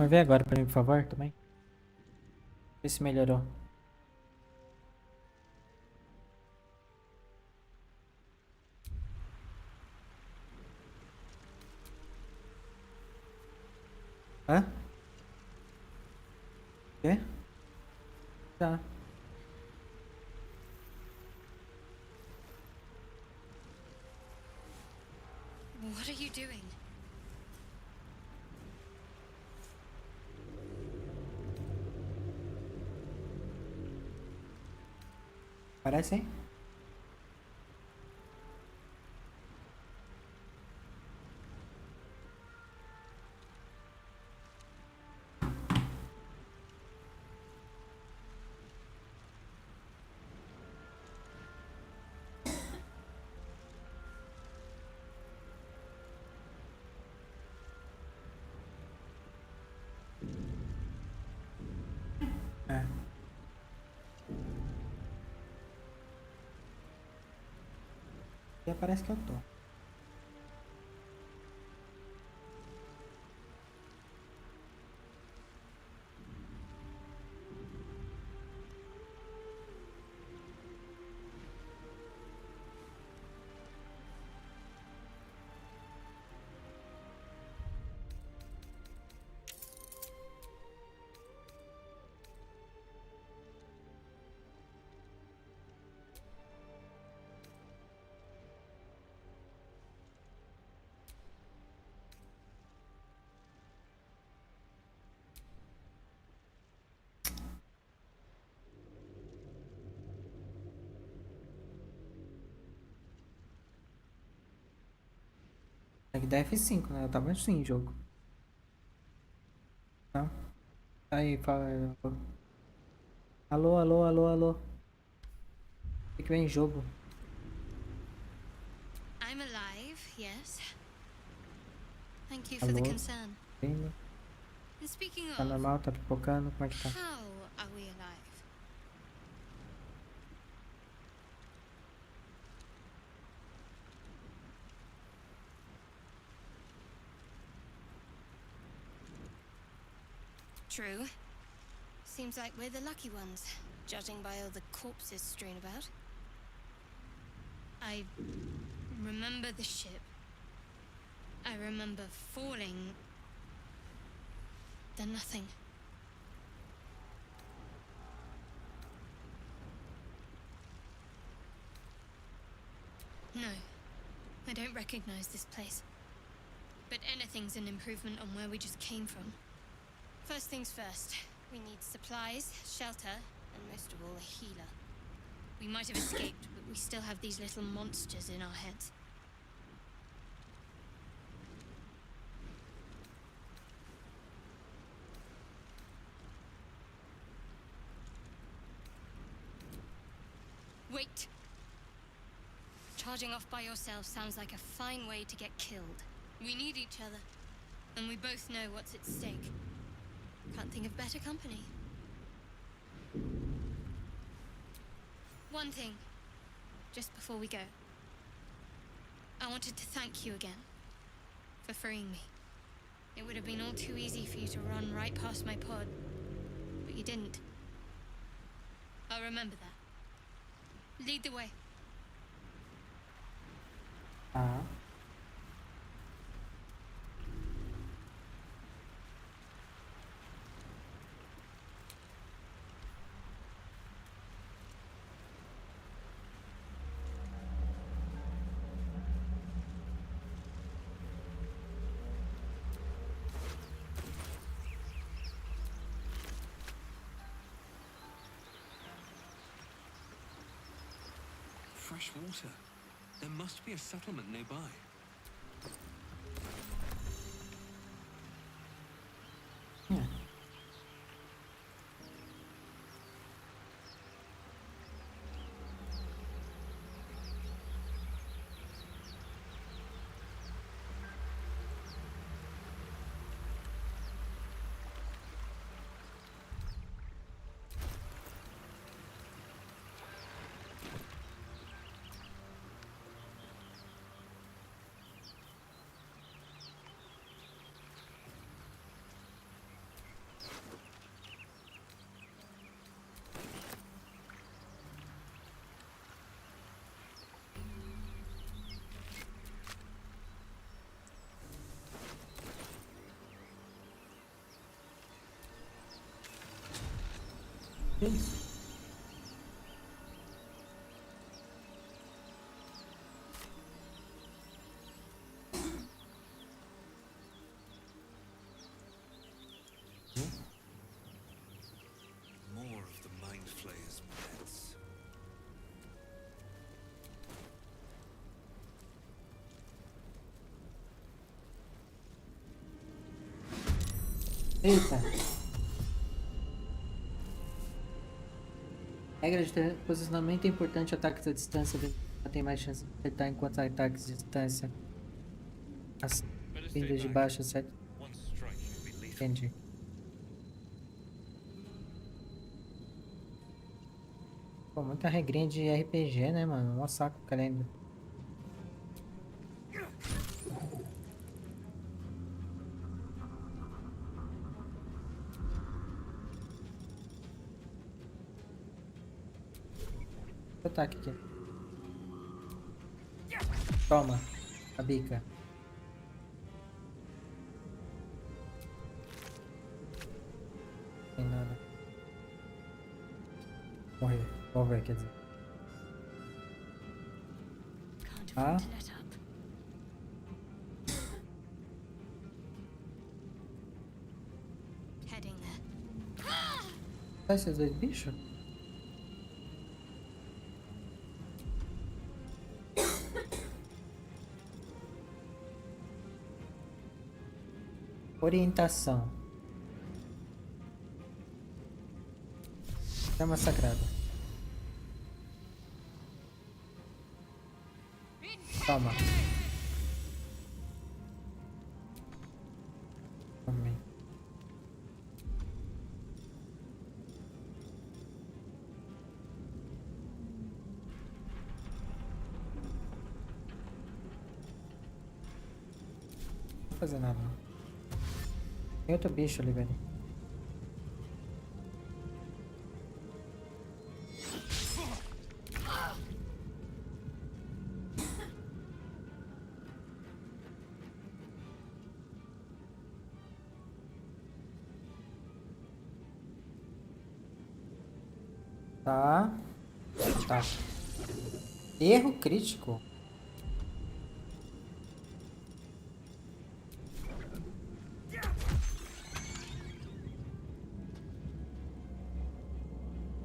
Vamos ver agora pra mim, por favor, também. Ver se melhorou. Hã? Quê? Tá. What are you doing? Parece, hein? É. E parece que eu tô. Tem que dar F5, né? Eu tava assim, jogo. Não. Aí, fala. Alô, alô, alô, alô. O que vem em jogo? I'm alive, yes. Thank you for the Alô? concern. Vindo? And speaking Tá of, normal? Tá pipocando? Como é que tá? how are we alive? True. Seems like we're the lucky ones, judging by all the corpses strewn about. I remember the ship. I remember falling. Then nothing. No, I don't recognize this place. But anything's an improvement on where we just came from. First things first, we need supplies, shelter, and most of all, a healer. We might have escaped, but we still have these little monsters in our heads. Wait! Charging off by yourself sounds like a fine way to get killed. We need each other, and we both know what's at stake. Can't think of better company. One thing, just before we go. I wanted to thank you again for freeing me. It would have been all too easy for you to run right past my pod, but you didn't. I'll remember that. Lead the way. Ah. Fresh water. There must be a settlement nearby. É. Que isso? More of the Mind Flayer's pets. Eita. Regra de posicionamento é importante. Ataques à distância tem mais chance de acertar, enquanto ataques de distância. As Better stay vindas de back. baixo, certo? One strike can be lethal. Entendi. Pô, muita regrinha de RPG, né, mano? Mó saco ficar lendo. Ataque aqui. Toma. A bica. Tem nada. Morrer. Vamos ver, quer dizer. Can't Ah. afford to let up. Heading there. Tá esses dois bichos? Orientação. Chama sagrada. Toma. Amém. Não vou fazer nada. Não. Tem outro bicho ali, velho. Tá. Tá. Erro crítico.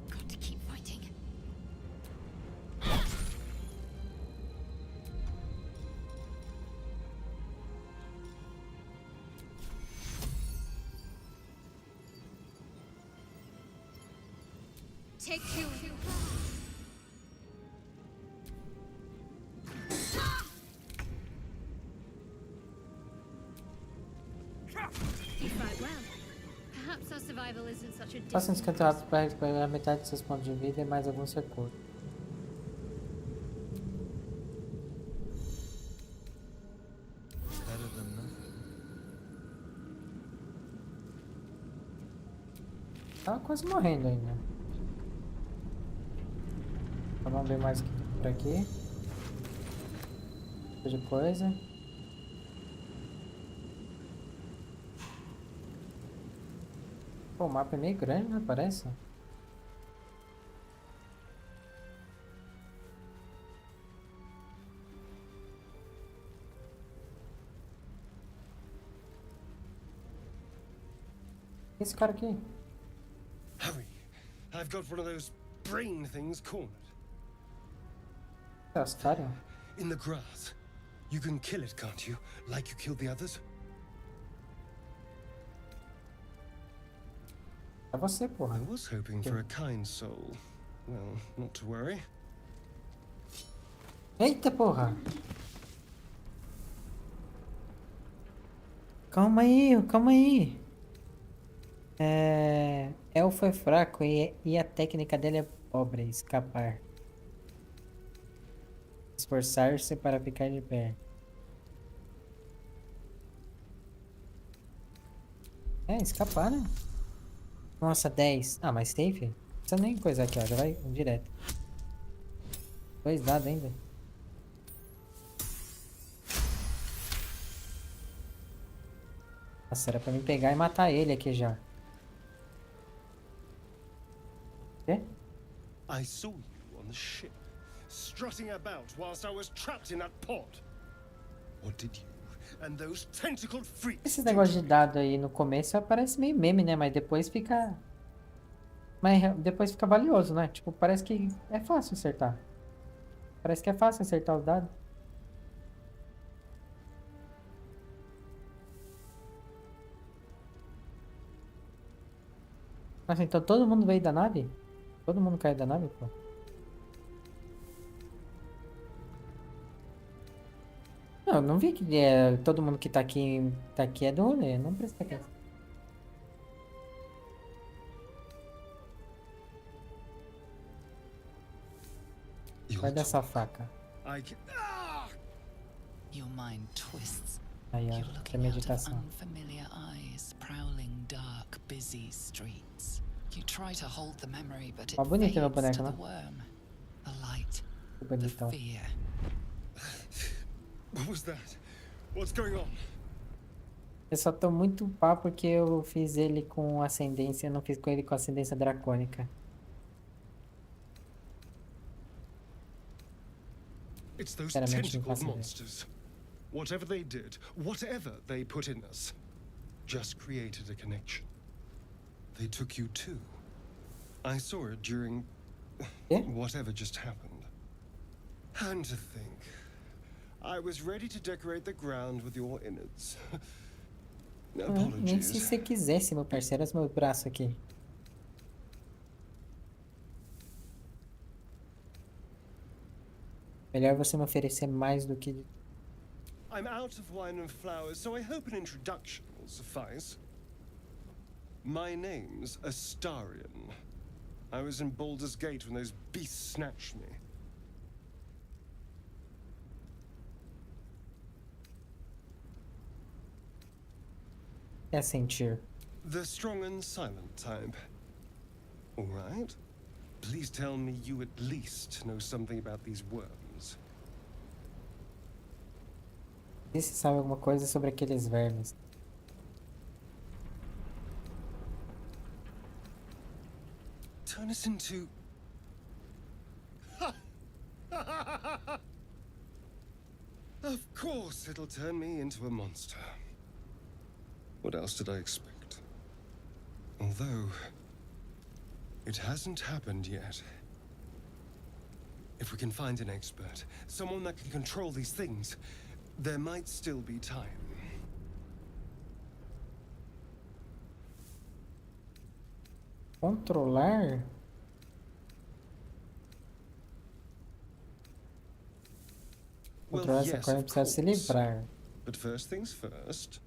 Got to keep fighting. Take you. You fight well. Perhaps our survival isn't such a Faça um distant descanso rápido para recuperar metade de seus pontos de vida e mais alguns recursos. Better than nothing. Tá quase morrendo ainda. Então, vamos ver mais o que tem por aqui. De coisa. Pô, o mapa é meio grande, né? Parece. Esse cara aqui. Hurry! I've got one of those brain things cornered. É Astário? In the grass. You can kill it, can't you? Like you killed the others? É você, porra. I was hoping for a kind soul. Well, not to worry. Eita, porra. Calma aí, calma aí. Elfo é fraco e a técnica dele é pobre. Escapar. Esforçar-se para ficar de pé. Escapar, né? Nossa, 10. Ah, mas safe? Não precisa nem coisa aqui, ó. Já vai direto. 2 dados ainda. Nossa, era pra mim pegar e matar ele aqui já. I saw you on the ship, strutting about whilst I was trapped in that pod. What did you and those tentacled freaks Esses do negócios to de me? dado aí no começo parece meio meme, né? Mas depois fica. Mas depois fica valioso, né? Tipo, parece que é fácil acertar. Parece que é fácil acertar os dados. Nossa, então todo mundo veio da nave? Todo mundo caiu da nave, pô? Não, eu não vi que todo mundo que tá aqui é do rolê. Não presta atenção. Guarda essa faca. I can... Ah! Your mind twists. Aí, ó. You're Essa é looking out of meditação. unfamiliar eyes, prowling dark, busy streets. You try to hold the memory, but it Ó, bonito meu fades boneco, to the né? worm. The light, Que the bonitão. fear. What was that? What's going on? Eu só tô muito pá porque eu fiz ele com ascendência, eu não fiz com ele com ascendência dracônica. It's those Sinceramente, não tentacled faço ideia. monsters. Whatever they did, whatever they put in us, just created a connection. They took you too. I saw it during Quê? whatever just happened. And to think, I was ready to decorate the ground with your innards. Nem se Apologies. você quisesse, meu parceiro, olha os meus braços aqui. Melhor você me oferecer mais do que... I'm out of wine and flowers, so I hope an introduction will suffice. My name's Astarion. I was in Baldur's Gate when those beasts snatched me. É sentir. The strong and silent type. All right. Please tell me you at least know something about these worms. E se sabe alguma coisa sobre aqueles vermes? Turn us into... Of course it'll turn me into a monster. What else did I expect? Although, it hasn't happened yet. If we can find an expert, someone that can control these things, there might still be time. Controlar? Controlar essa coisa precisa se livrar. But first things first.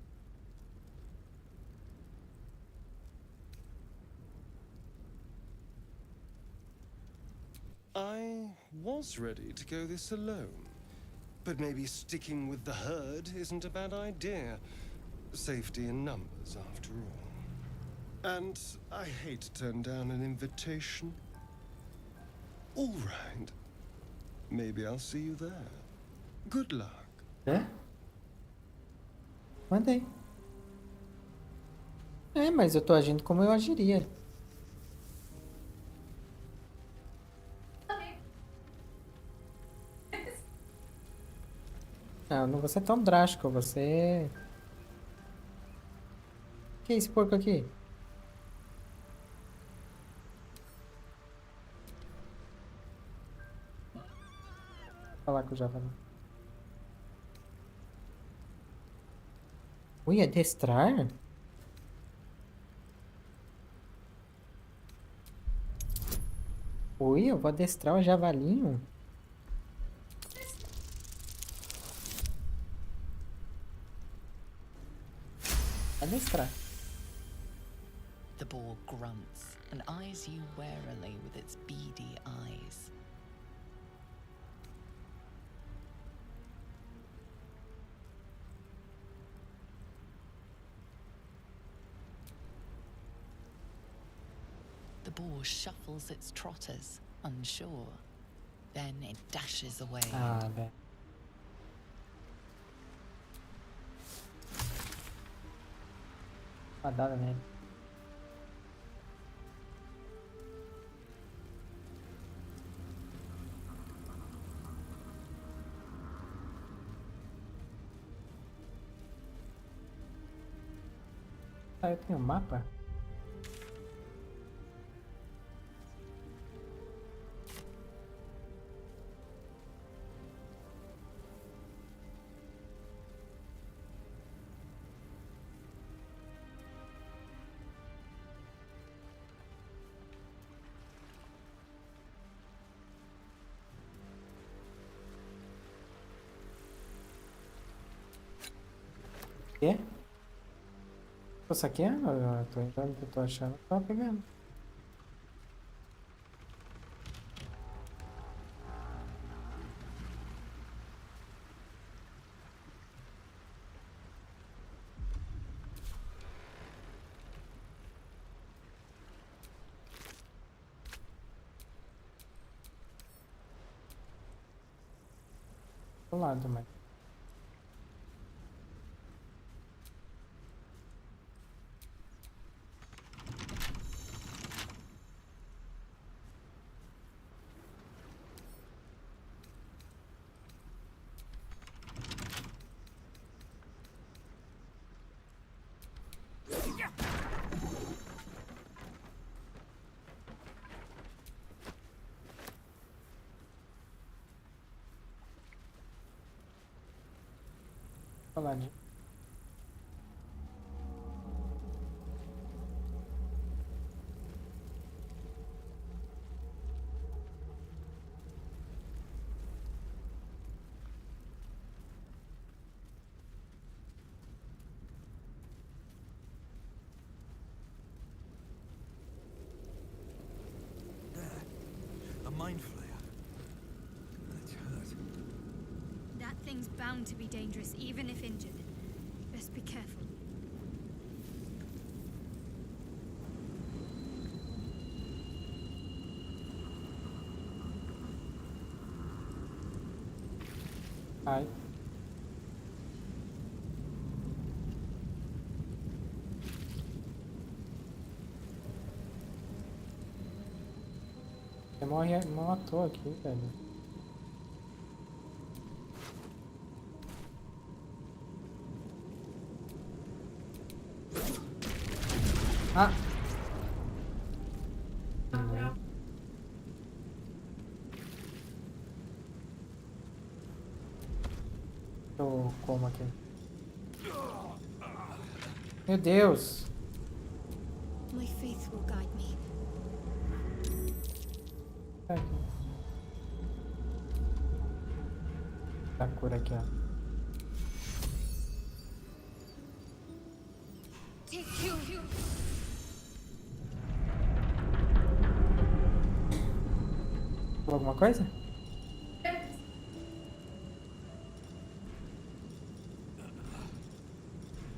I was ready to go this alone. But maybe sticking with the herd isn't a bad idea. Safety in numbers, after all. And I hate to turn down an invitation. All right. Maybe I'll see you there. Good luck. É? Mandei. É, mas eu tô agindo como eu agiria. Não, não vou ser tão drástico, você... Que é esse porco aqui? Vou falar com o Javali. Ui, adestrar? Ui, eu vou adestrar o javalinho? Adestrar. The boar grunts and eyes you warily with its beady eyes. The boar shuffles its trotters, unsure. Then it dashes away. Ah, velho. Padada nele. Ah, eu tenho um mapa? Quê? Tô saqueando? Eu tô entrando, eu tô achando que tava pegando. Do lado, mas. Do lado. There. A mind flayer. That's hurt. That thing's bound to be dangerous, even if injured. Best be careful. Ai. Você morre, matou aqui, velho. Ah! Eu como aqui. Meu Deus! My faith will guide me. Tá aqui. Tá a cura aqui, ó. Take you. Alguma coisa?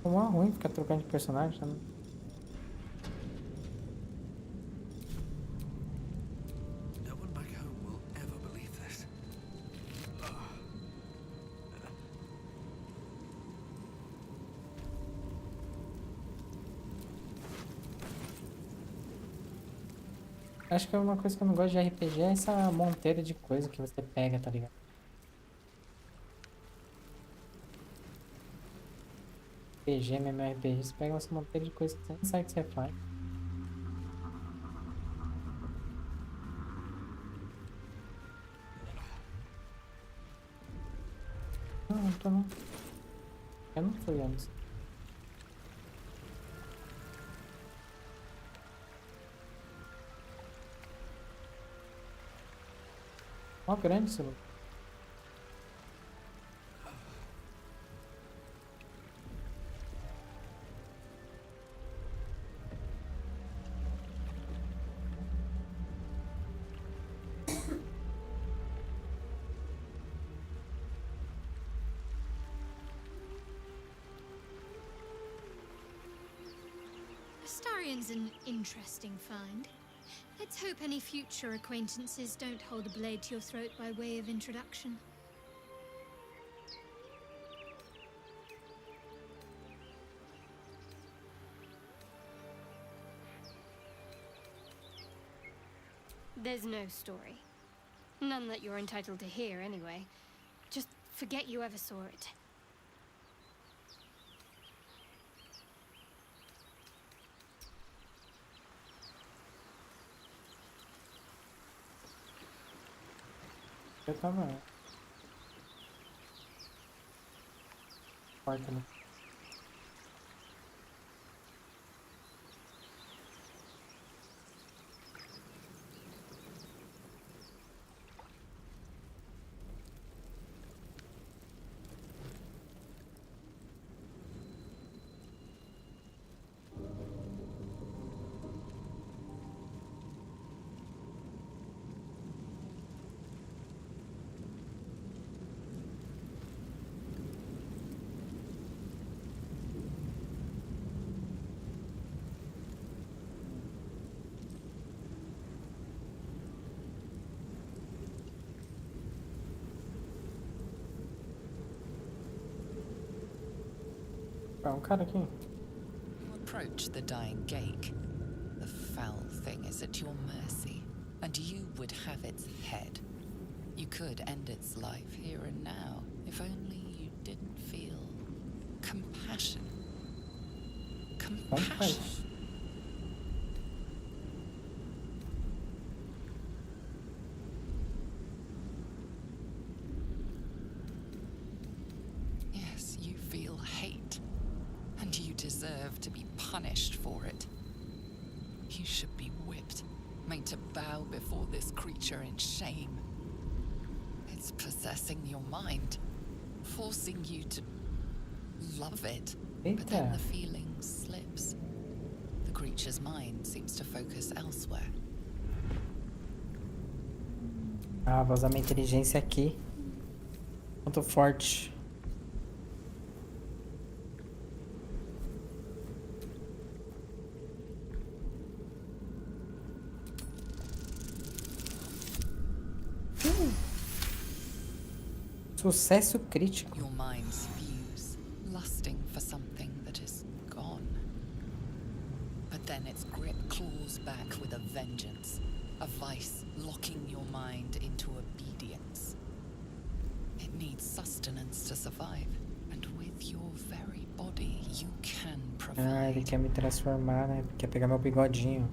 Como é ruim ficar trocando de personagem, tá? No one back home will ever believe this. Acho que é uma coisa que eu não gosto de RPG é essa monteira de coisa que você pega, tá ligado? RPG, MMORPG, você pega essa monteira de coisa que você nem sabe o que você faz. Não, não tô não. Eu não fui antes. Ó, grande esse lugar. Astarion's an interesting find. Let's hope any future acquaintances don't hold a blade to your throat by way of introduction. There's no story. None that you're entitled to hear, anyway. Just forget you ever saw it. Eu tava. Porta, né? Ah, um cara aqui. You approach the dying gate. The foul thing is at your mercy, and you would have its head. You could end its life here and now, if only you didn't feel compassion. Então Compassion. faz. Yes, you feel hate, and you deserve to be punished for it. You should be whipped, made to bow before this creature in shame. It's possessing your mind, forcing you to love it. But then Eita. the feeling slips. The creature's mind seems to focus elsewhere. Ah, vou usar minha inteligência aqui. Muito forte. Sucesso crítico. Your minds fuse, lusting for something that is gone. But then its grip claws back with a vengeance, a vice locking your mind into obedience. It needs sustenance to survive, and with your very body, you can Ah, ele provide. quer me transformar, né? Quer pegar meu bigodinho.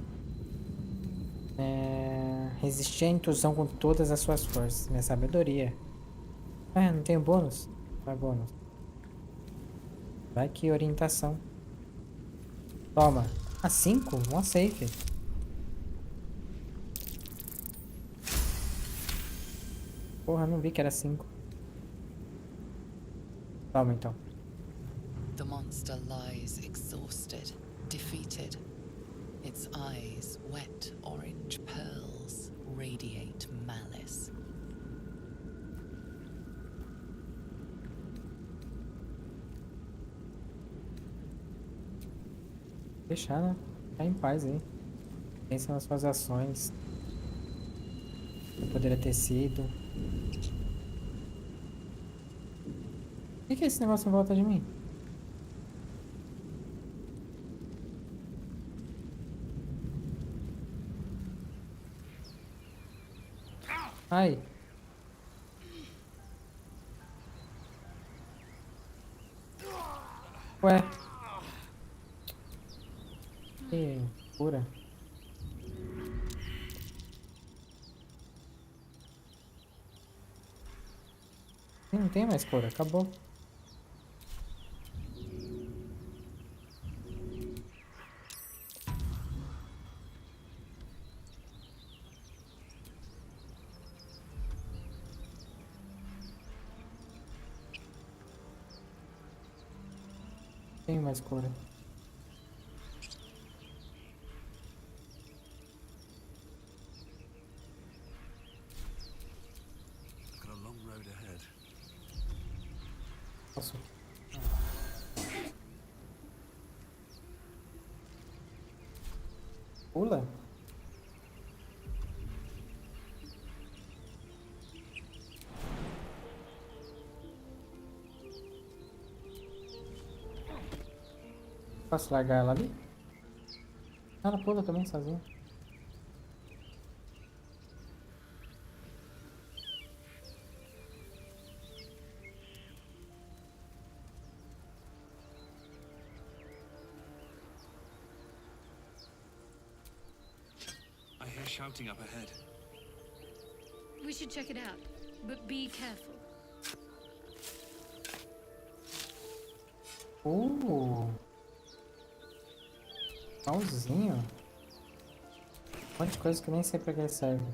Resistir à intusão com todas as suas forças. Minha sabedoria. Ah, não tenho bônus? Não é bônus. Vai que orientação. Toma. Ah, 5? Uma safe. Porra, não vi que era 5. Toma então. The monster lies exhausted, defeated. Its eyes, wet orange pearls, radiate malice. Deixar, né? Ficar em paz aí. Pensa nas suas ações. O que poderia ter sido. O que é esse negócio em volta de mim? Ai. Ué. Que cura. Não tem mais cura, acabou. Tem mais cura. Got a long road ahead. Posso. Pula? Posso largar ela ali? Ela pula também sozinha. I hear shouting up ahead. We should check it out. But be careful. Pauzinho. Um monte de coisa que eu nem sei pra que ele serve.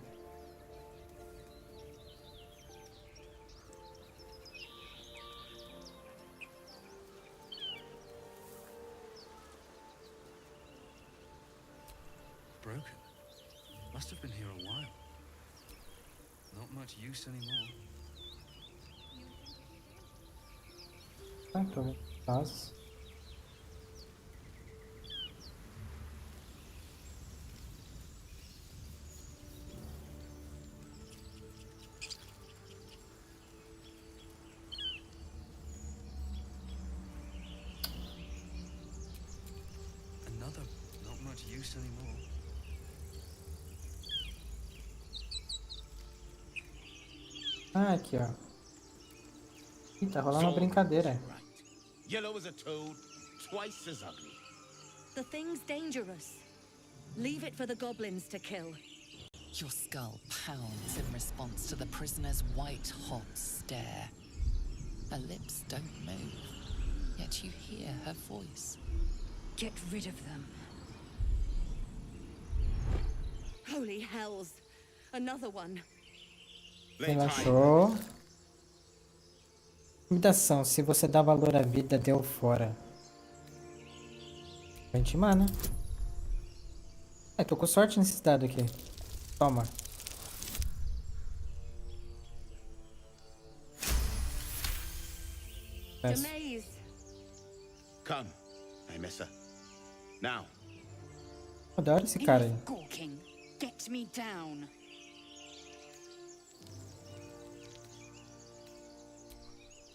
Broken. Must have been here a while. Not much use anymore. Ah, tô vendo. Nossa. Another. Not much use anymore. Ah, aqui, ó. Ih, tá rolando uma brincadeira. Right. Yellow as a toad, twice as ugly. The thing's dangerous. Leave it for the goblins to kill. Your skull pounds in response to the prisoner's white-hot stare. Her lips don't move, yet you hear her voice. Get rid of them. Holy hells. Another one. Relaxou. Limitação. Se você dá valor à vida, deu fora. 20 mana. Tô com sorte nesse dado aqui. Toma. Peço. Demaze. Come, Emissa. Now. Adoro esse cara aí. Gawking. Get me down.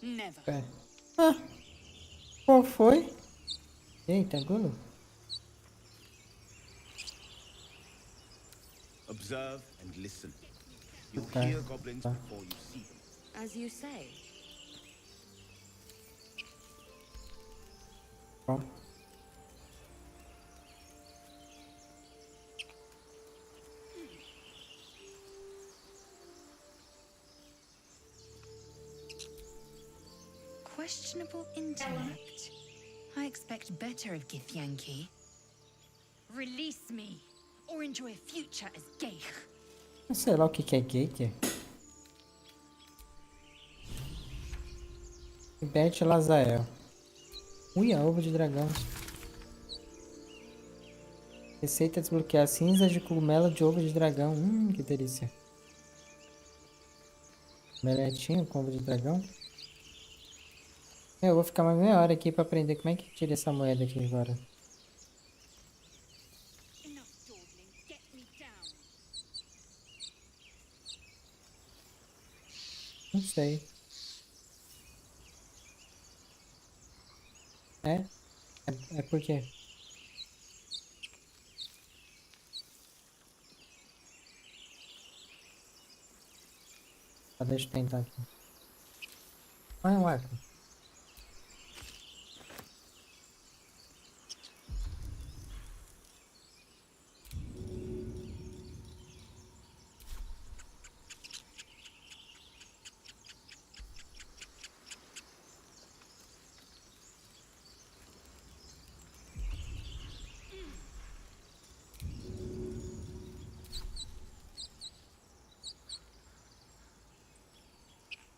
Never. É. Ah. Qual foi? Eita, Gulo. Observe and listen. You'll Okay. hear goblins before you see them. As you say. Bom. Questionable intellect. I expect better of Githyanki. Release me, or enjoy a future as Geich. Sei lá o que é gate. Bete Lazael. Ui, ovo de dragão. Receita desbloquear cinzas de cogumelo de ovo de dragão. Que delícia. Meletinho com ovo de dragão. Eu vou ficar mais meia hora aqui pra aprender como é que tira essa moeda aqui agora. Enough dawdling. Get me down. Não sei. É por quê? Deixa eu tentar aqui. Ah, é um arco.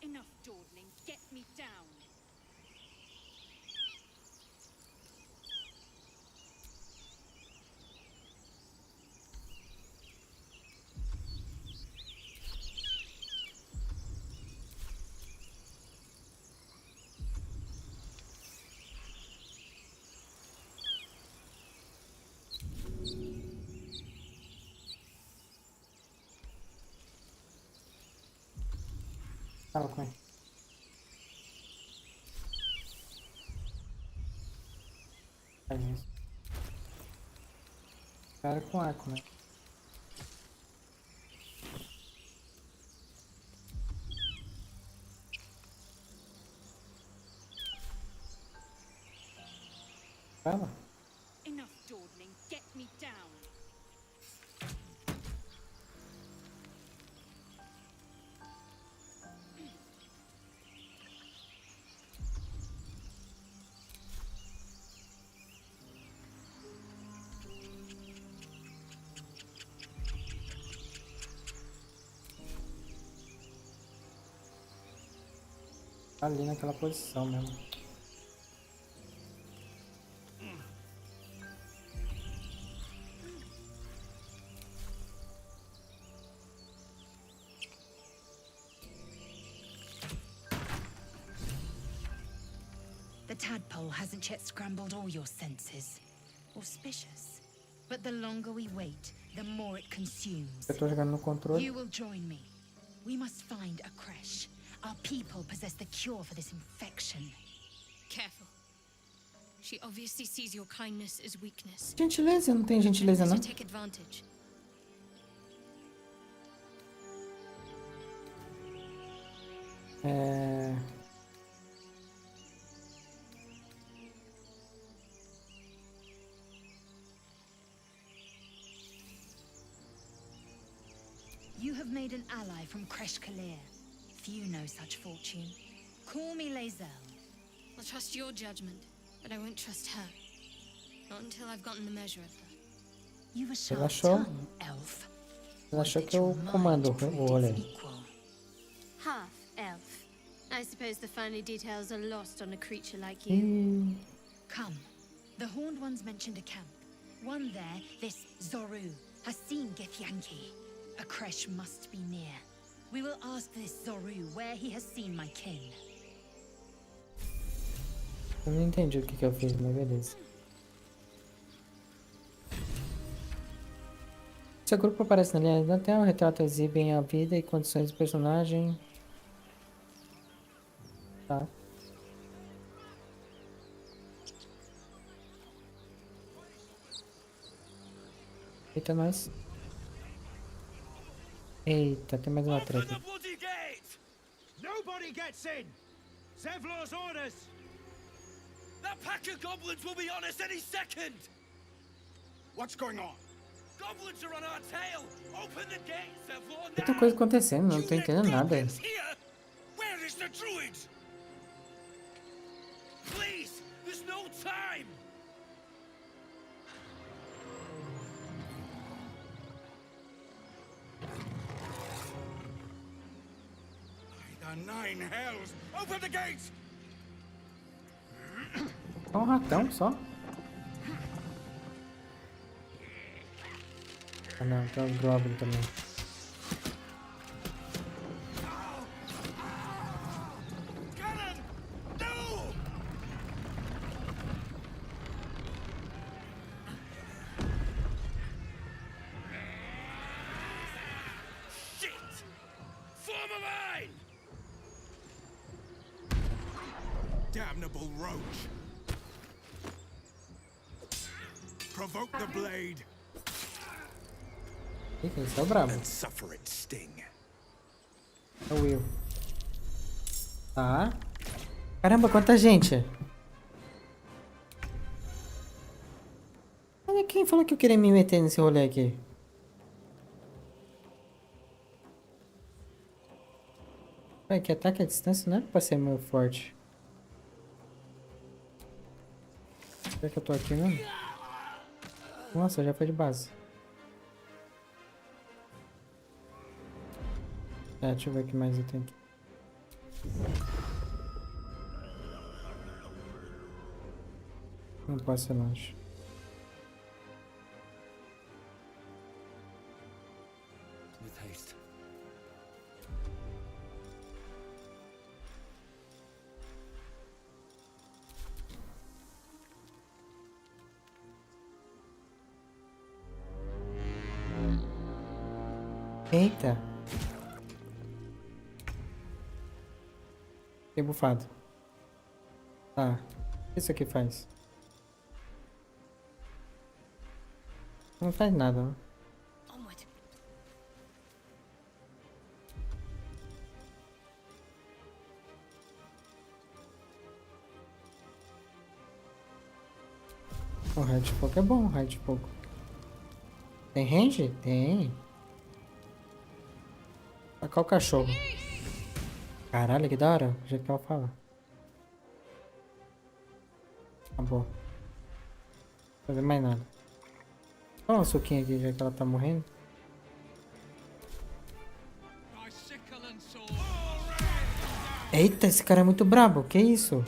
Enough dawdling. Get me down. Fala com ele. Faz isso. Cara com arco, né? Fala. Enough dawdling. Get me down. Tá ali naquela posição mesmo. The tadpole hasn't yet scrambled all your senses. Auspicious. But the longer we wait, the more it consumes. Eu tô jogando no controle. You will join me. We must find a creche. Our people possess the cure for this infection. Careful. She obviously sees your kindness as weakness. Gentileza, não tem gentileza não. To take advantage. You have made an ally from Kresh Kalir. Few know such fortune. Call me Lae'zel. I'll trust your judgment, but I won't trust her. Not until I've gotten the measure of her. You've a sharp achou? tongue, elf. Ela achou que eu comando o rolê. Half elf. I suppose the finer details are lost on a creature like you. Come. The Horned Ones mentioned a camp. One there, this Zoru, has seen Githyanki. A creche must be near. We will ask this Zoru where he has seen my kin. Eu não entendi o que eu fiz, mas beleza. Seu grupo aparece na linha da tela, o retrato exibe a vida e condições do personagem. Tá. Eita, nós. Eita, tem mais uma treta. Nobody gets in! Zevlor's orders! That pack of goblins will be on us any second! What's going on? Goblins are on our tail! Open the gate, Zevlor, now! Muita coisa acontecendo, não tô entendendo nada. Here? Where is the druid? Please, there's no time! By the nine hells! Open the gate! Só um ratão, só. Ah não, tem os Goblin também. Cannon! No! Shit! Form a line! Damnable roach! Provoke the blade Eita, esse é o brabo. and suffer its sting. É o Will. Tá. Caramba, quanta gente. Olha quem falou que eu queria me meter nesse rolê aqui. Ué, que ataque à distância não é pra ser meu forte. Será que eu tô aqui mesmo? Nossa, já foi de base. Deixa eu ver o que mais eu tenho aqui. Não posso ir longe. With haste. Eita! Fiquei bufado. Tá. O que isso aqui faz? Não faz nada, né? Onward. O raio de fogo é bom, o raio de fogo. Tem range? Tem. Tacar o cachorro. Caralho, que da hora. O jeito que ela fala. Acabou. Não vou fazer mais nada. Toma um suquinho aqui, já que ela tá morrendo. My sickle and sword! Eita, esse cara é muito brabo. Que isso?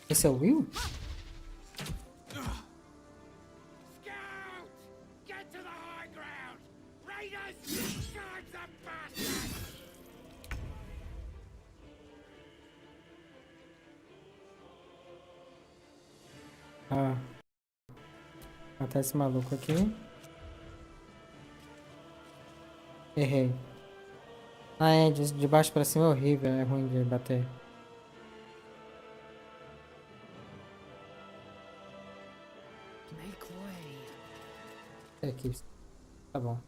Esse é o Will? Scout! Get to the high ground! Raiders! Charge the bastards! Ah. Matar esse maluco aqui. Errei. Ah, é. De baixo pra cima é horrível. É ruim de bater. Make way. É aqui. Tá bom.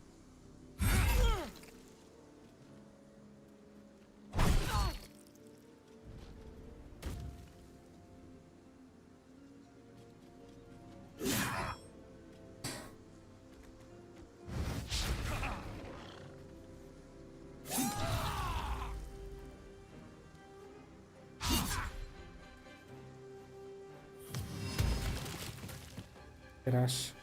Graxa.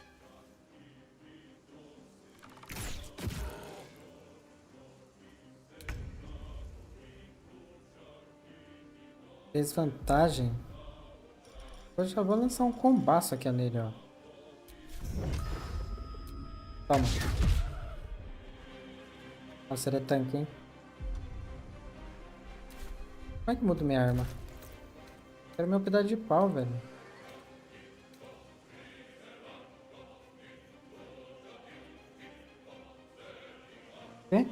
Desvantagem. Eu já vou lançar um combaço aqui nele, ó. Toma. Nossa, ele é tanque, hein? Como é que muda minha arma? Quero meu pedaço de pau, velho. Quê?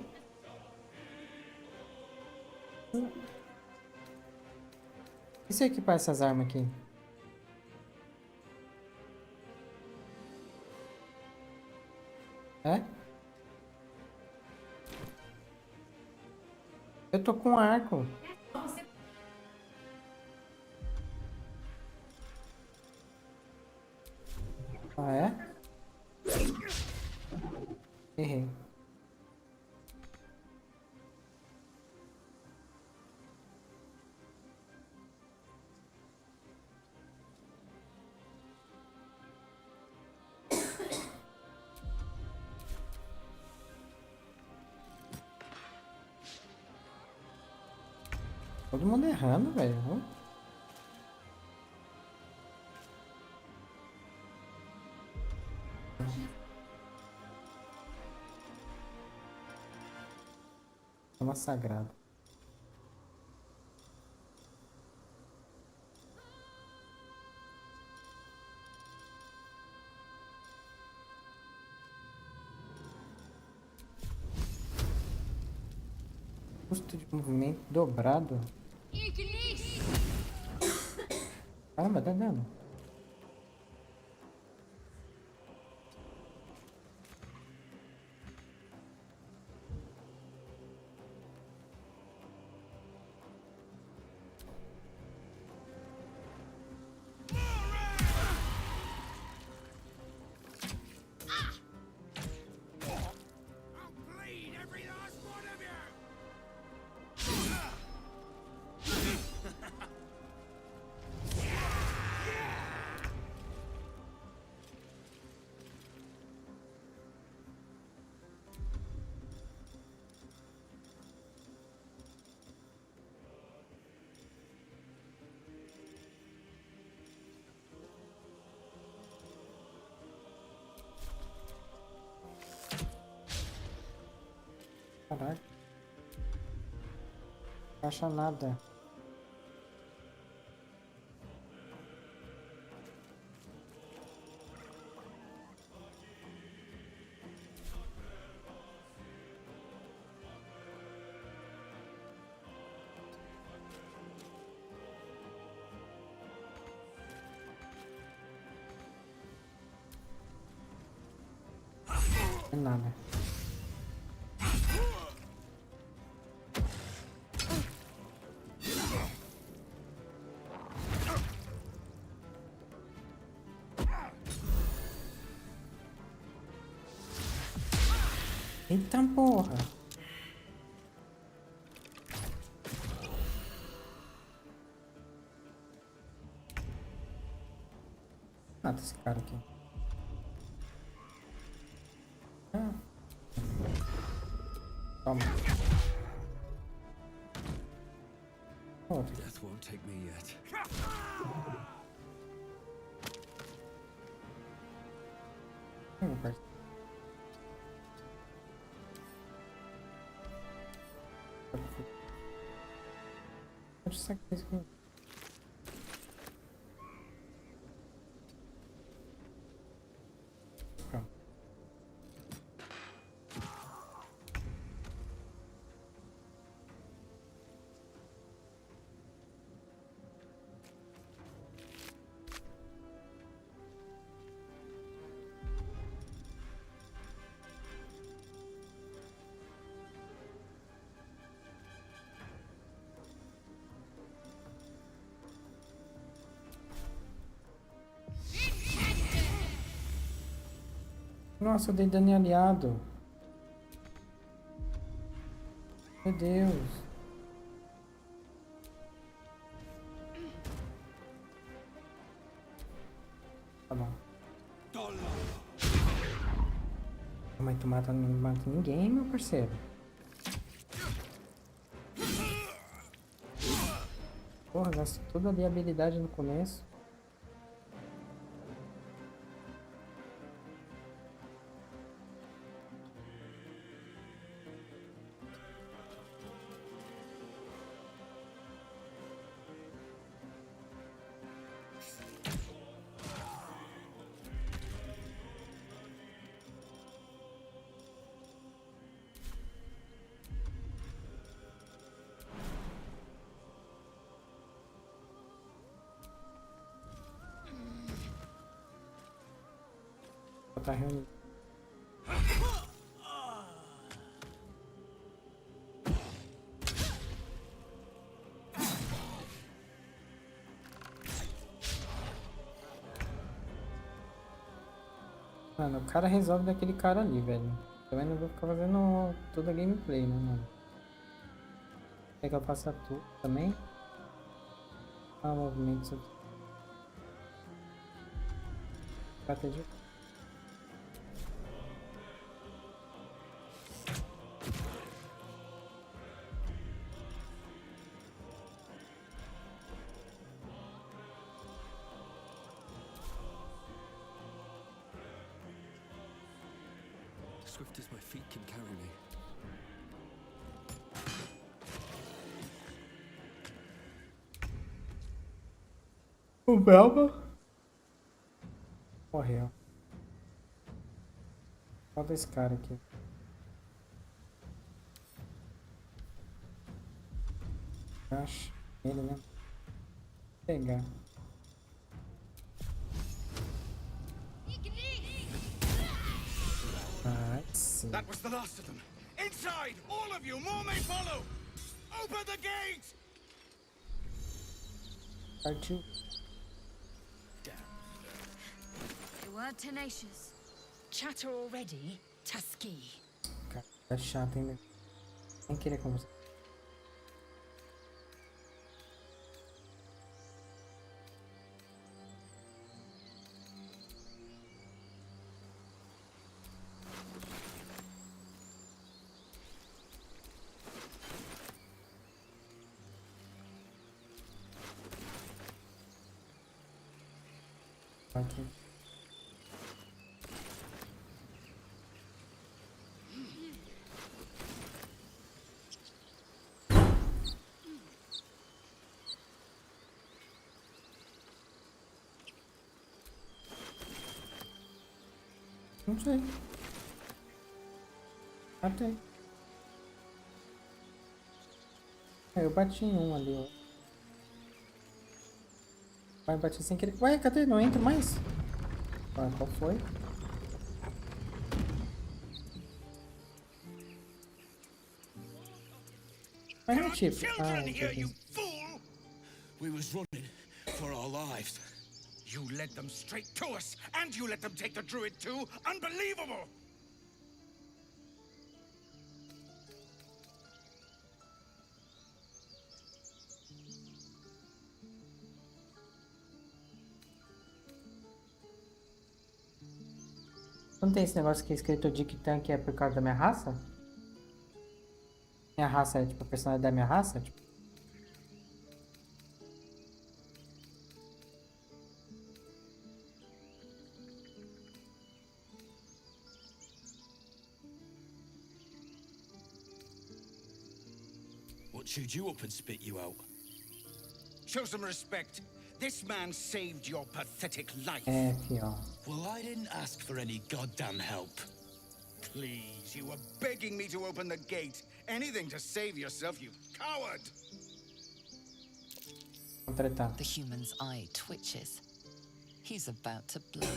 E se eu equipar essas armas aqui? É? Eu tô com arco. Ah, é? Errei. Todo mundo errando, velho. Toma sagrado. Custo de movimento dobrado. Caramba, dá dano. I'll bleed every last one of you! Caraca. Não acha nada. Não é nada. Eita porra. Mata esse cara aqui. Ah. Toma. Outro. Death won't take me yet. Meu parceiro. Pode sacar isso aqui. Pronto. Nossa, eu dei dano em aliado. Meu Deus. Tá bom. Mas tu mata, não mata ninguém, meu parceiro. Porra, gastou toda ali a habilidade no começo. Tá reunido. Mano, o cara resolve daquele cara ali, velho. Também não vou ficar fazendo toda a gameplay, né, mano? Quer que eu faça tudo também? Ah, movimentos. Bater de... Swift as my feet can carry me. O Belba morreu. Falta esse cara aqui. Acho ele, né? Vou pegar. Ah, sim. That was the last of them. Inside! All of you! More may follow! Open the gate! Partiu. They were tenacious. Chatter already? Tusky. Cara, tá chato, hein, meu? Nem querer conversar. Aqui. Não sei. Até. Eu bati em um ali, ó. Vai bater sem querer. Ué, cadê? Não entra mais? Ah, qual foi? Mas não é tipo. Ah, entendi. Fool! We was running for our lives. You led them straight to us, and you let them take the druid too? Unbelievable! Não tem esse negócio que é escrito Dick Tank é por causa da minha raça? Minha raça é tipo a personalidade da minha raça? Tipo... chewed you up and spit you out. Show some respect. This man saved your pathetic life. É, fião. Well, I didn't ask for any goddamn help. Please, you were begging me to open the gate. Anything to save yourself, you coward! Vamos tretar. The human's eye twitches. He's about to blow.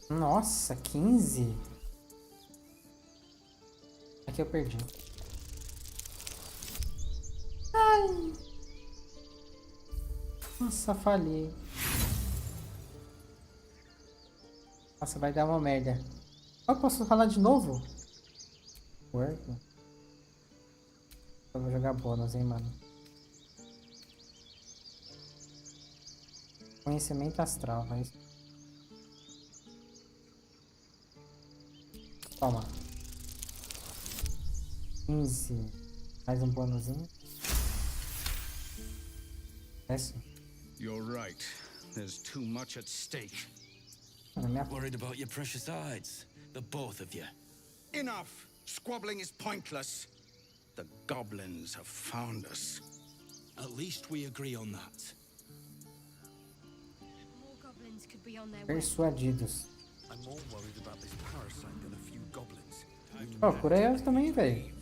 Nossa, 15? Aqui eu perdi. Ai! Nossa, falhei. Nossa, vai dar uma merda. Eu posso falar de novo? Work? Eu vou jogar bônus, hein, mano. Conhecimento astral, mas... Toma. 15. Mais um bônusinho. Esse. You're right. There's too much at stake. Worried about your precious hides, the both of you. Enough! Squabbling is pointless. The goblins have found us. At least we agree on that. More goblins could be on their way. Persuadidos. I'm more worried about this parasite than a few goblins. Ó, cura elas também, velho.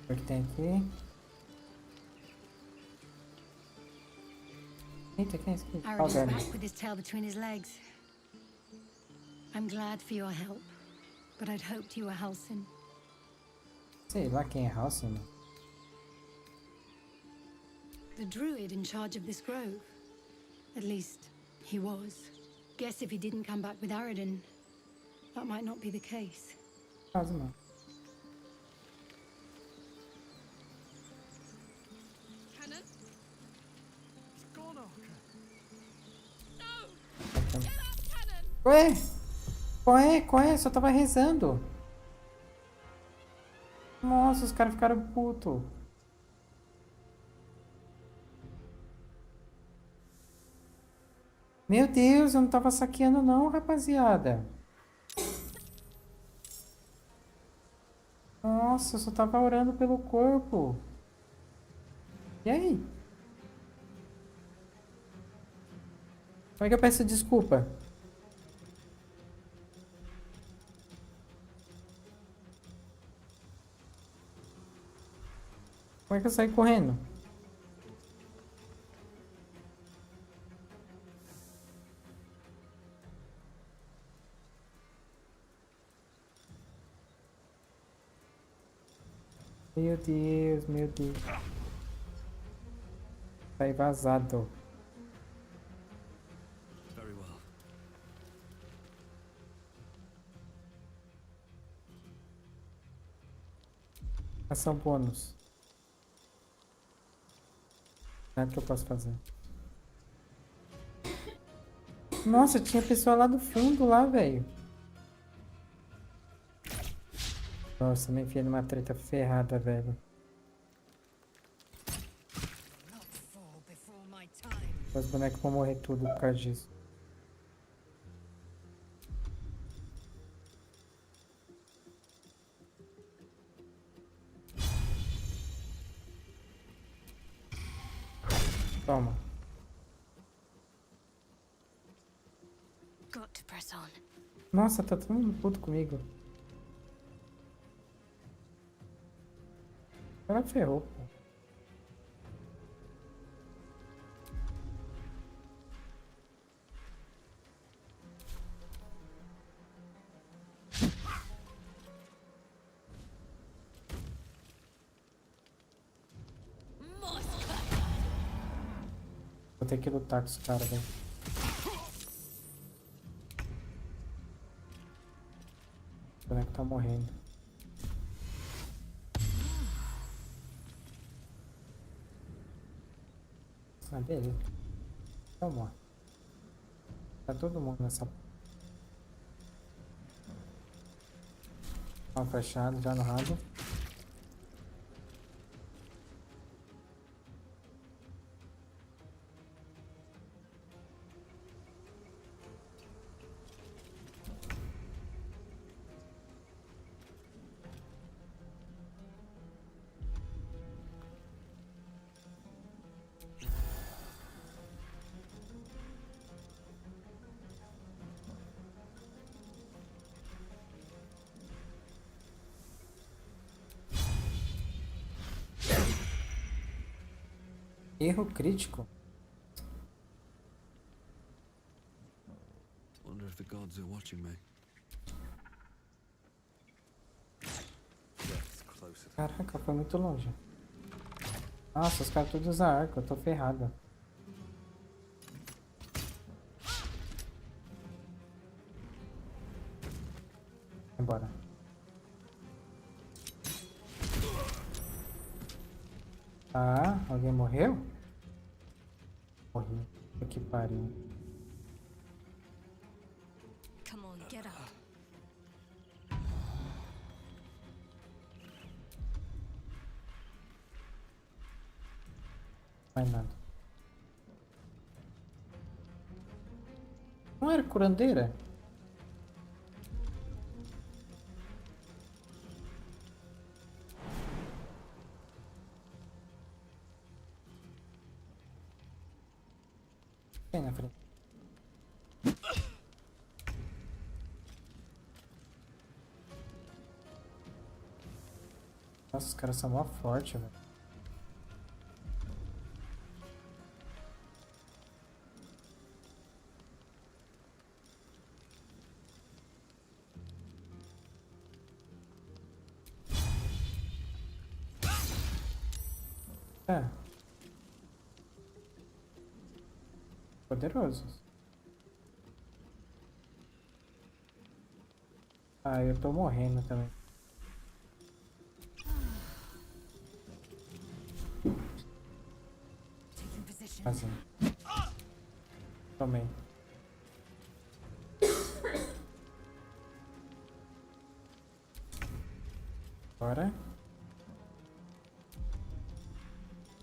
O que tem aqui? Eita, quem é esse aqui? Aaron's Alguém. back with his tail between his legs. I'm glad for your help, but I'd hoped you were Halsin. Sei lá quem é Halsin, mano. The druid in charge of this grove. At least, he was. Guess if he didn't come back with Aradin, that might not be the case. Quase, mano. Cannon? Ué? Qual é? Qual é? Só tava rezando. Nossa, os caras ficaram putos. Meu Deus, eu não tava saqueando não, rapaziada. Nossa, eu só tava orando pelo corpo. E aí? Como é que eu peço desculpa? Como é que eu saio correndo? Meu Deus, meu Deus. Sai vazado. Very well. Ação bônus. Nada que eu posso fazer. Nossa, tinha pessoa lá do fundo, lá, velho. Nossa, me enfiei numa treta ferrada, velho. Os bonecos vão morrer tudo por causa disso. Toma. Got to press on. Nossa, tá todo mundo puto comigo. Ela ferrou, pô. Vou ter que lutar com os caras, velho. O boneco tá morrendo. Ah, beleza. Então, morre. Tá todo mundo nessa. Ó, fechado já no rádio. Erro crítico. Wonder if the gods are watching me. Death's closer. Caraca, foi muito longe. Nossa, os caras todos usam arco, eu tô ferrado. Embora. Ah, alguém morreu? Morri. Puta que pariu. Come on, get up. Mais nada. Não era curandeira? Vem na frente. Nossa, os caras são mó fortes, velho. É. Poderosos. Ah, eu tô morrendo também. Taking position. Assim. Tomei. Agora.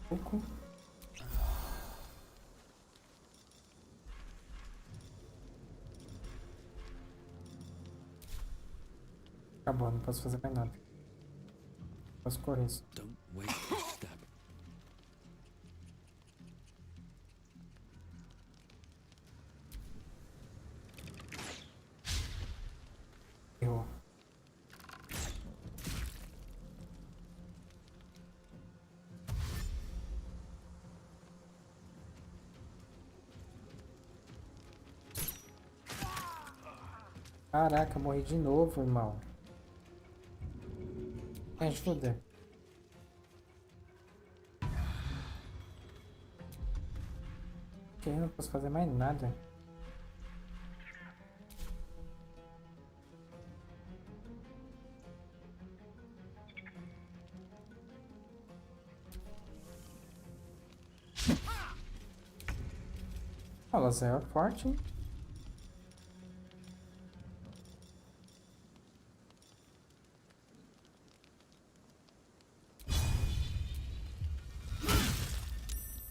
Pouco. Acabou, não posso fazer mais nada. Posso correr só. Don't waste a step. Errou. Caraca, morri de novo, irmão. Me ajuda. Que eu não posso fazer mais nada. Fala, Zé, é forte, hein?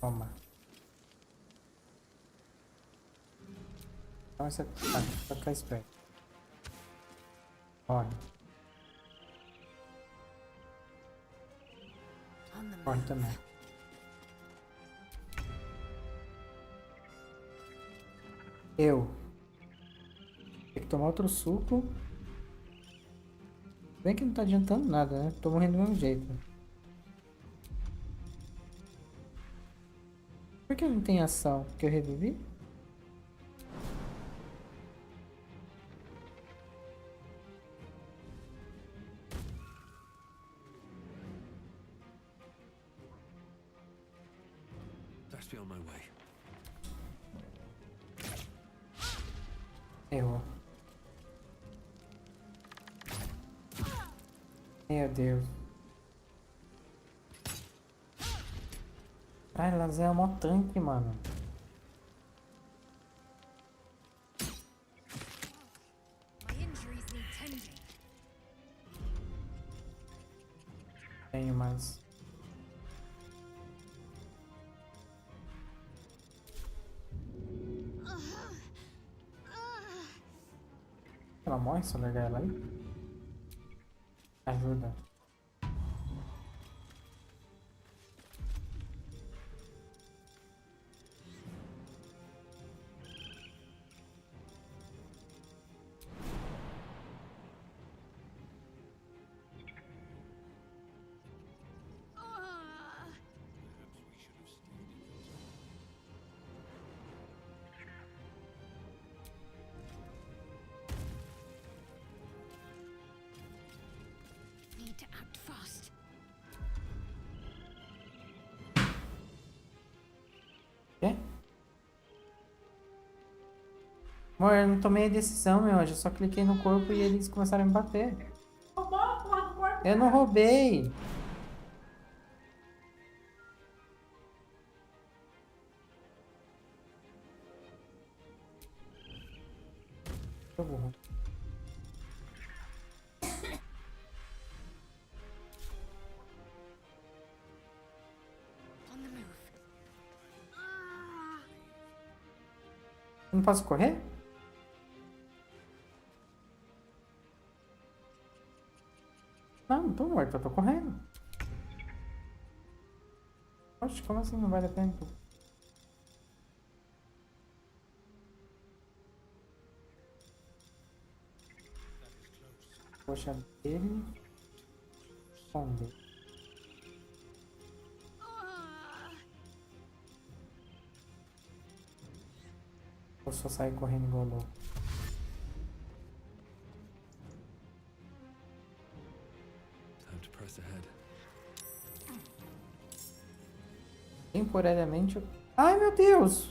Toma. Então você tá, pra ficar esperto. Corre. On the Corre move. também. Eu. Tem que tomar outro suco. Bem que não tá adiantando nada, né? Tô morrendo do mesmo jeito. Por que não tem ação? Porque eu revivi? Best be on my way. Errou. Meu Deus. Ai, elas é mó tanque, mano. My injuries need tending. Tenho mais. Ela morre se eu largar ela aí? Ajuda. Need to act fast. Quê? Amor, eu não tomei a decisão, meu anjo. Eu só cliquei no corpo e eles começaram a me bater. Eu não roubei. Eu burro. On the move. Eu não posso correr? Não tô morto, eu tô correndo. Oxe, como assim não vai dar tempo? Poxa dele. Onde? Eu só sair correndo igual louco. Time to press ahead. Temporariamente eu... Ai, meu Deus!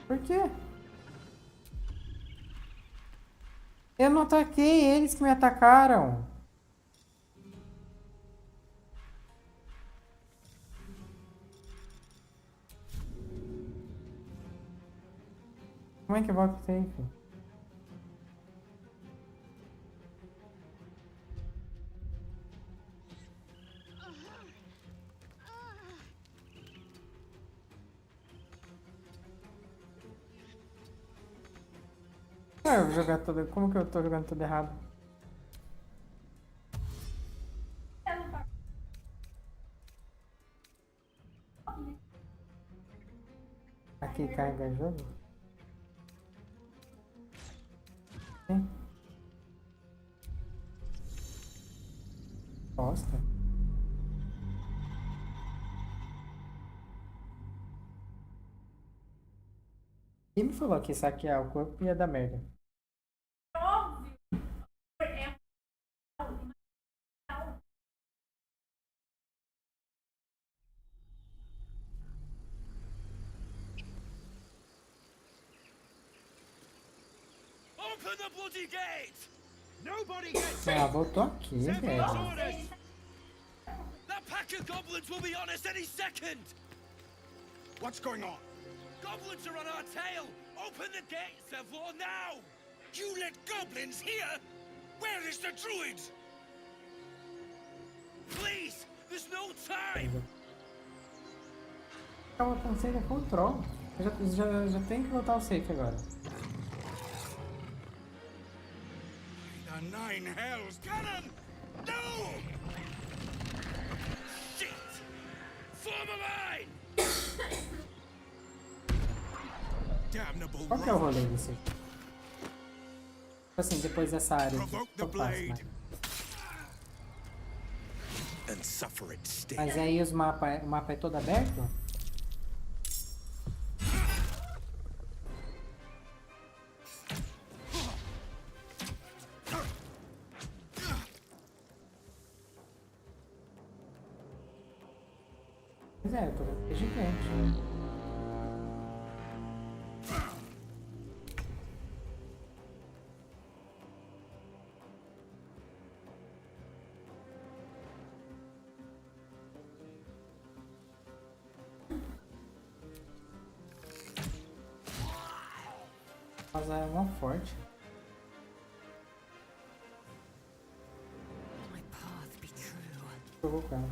Por quê? Eu não ataquei, eles que me atacaram. Como é que volta safe? Ah, eu vou jogar tudo. Como que eu tô jogando tudo errado? Aqui carrega jogo? Sim. Bosta. Quem me falou que saquear o corpo ia dar merda? Open the bloody gate! Nobody gets Ah, in! voltou aqui, Zevlor's velho. orders! That pack of goblins will be on us any second! What's going on? Goblins are on our tail! Open the gate, Zevlor, now! You let goblins here? Where is the druid? Please! There's no time! Tava com save é full troll. Eu já tenho que voltar ao safe agora. The nine hells, cannon! No! Shit! Form a line! Damnable Qual que é o rolê disso? Tipo assim, depois dessa área aqui, Provoke que the eu faço, né? blade. And suffer it stay. Mas aí o mapa é todo aberto? Pois é, poderia ser gigante. Mas é uma forte. My path be true. Provocando.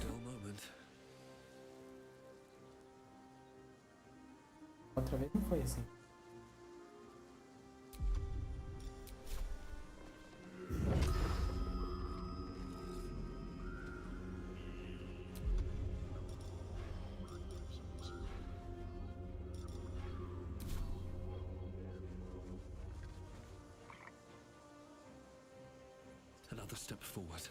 Dull moment. Outra vez não foi assim. Another step forward.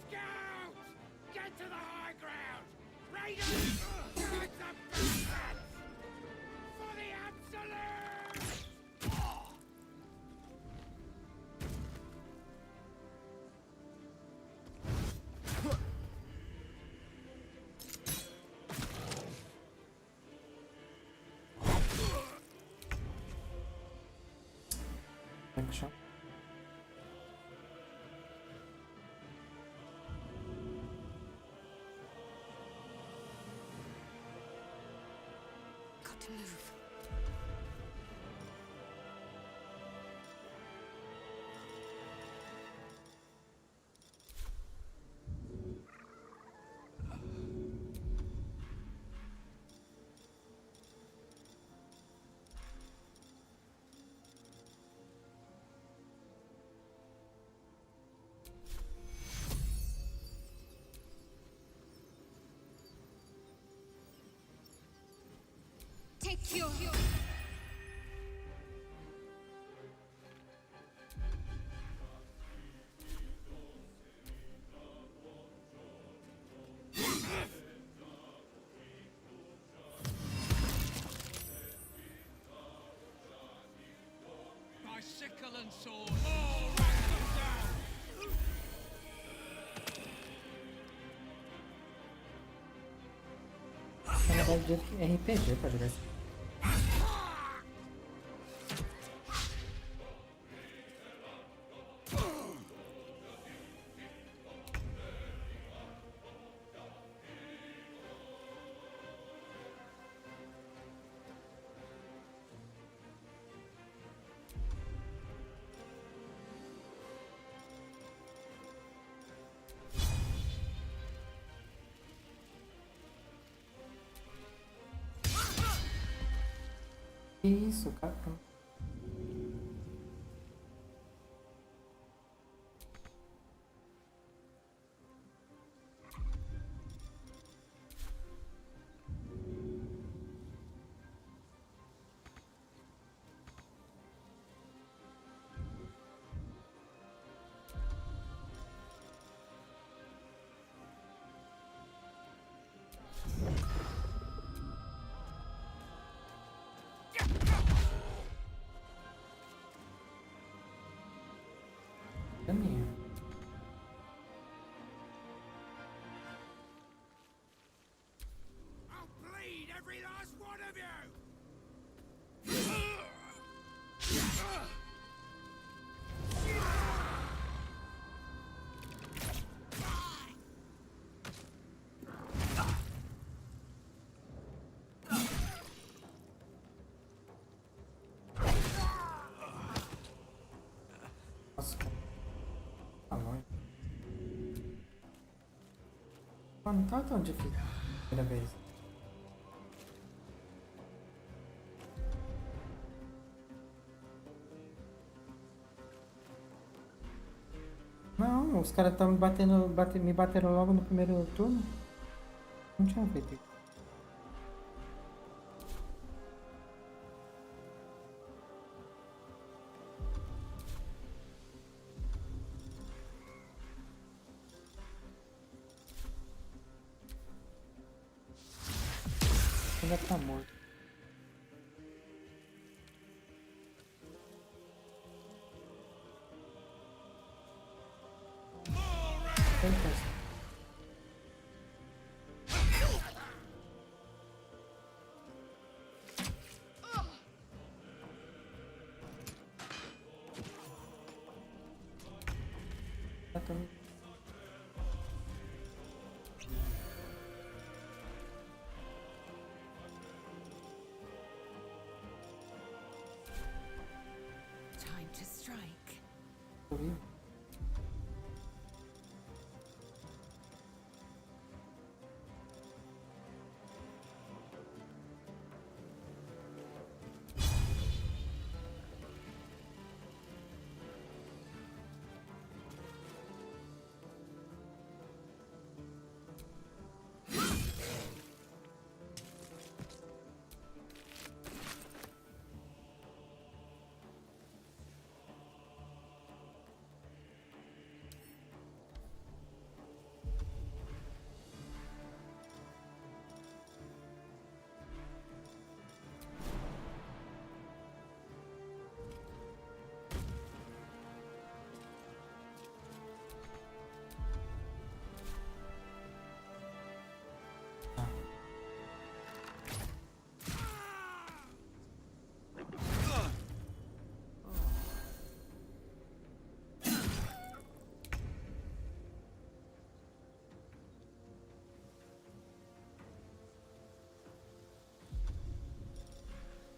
Scouts! Get to the high ground! Raiders! Guards and bastards! For the absolute! Action. Got to move. Take your... My sickle and sword! All ranks down! Na verdade, é RPG pra jogar isso. Que isso, cara? Caminho. I'll bleed every last one of you! Nossa, cara. Tá longe. Pô, não tá tão difícil. Primeira vez. os caras estão me bateram logo no primeiro turno. Não tinha feito isso. Ainda tá morto. Eita. Tá tão- Time to strike. tô vivo.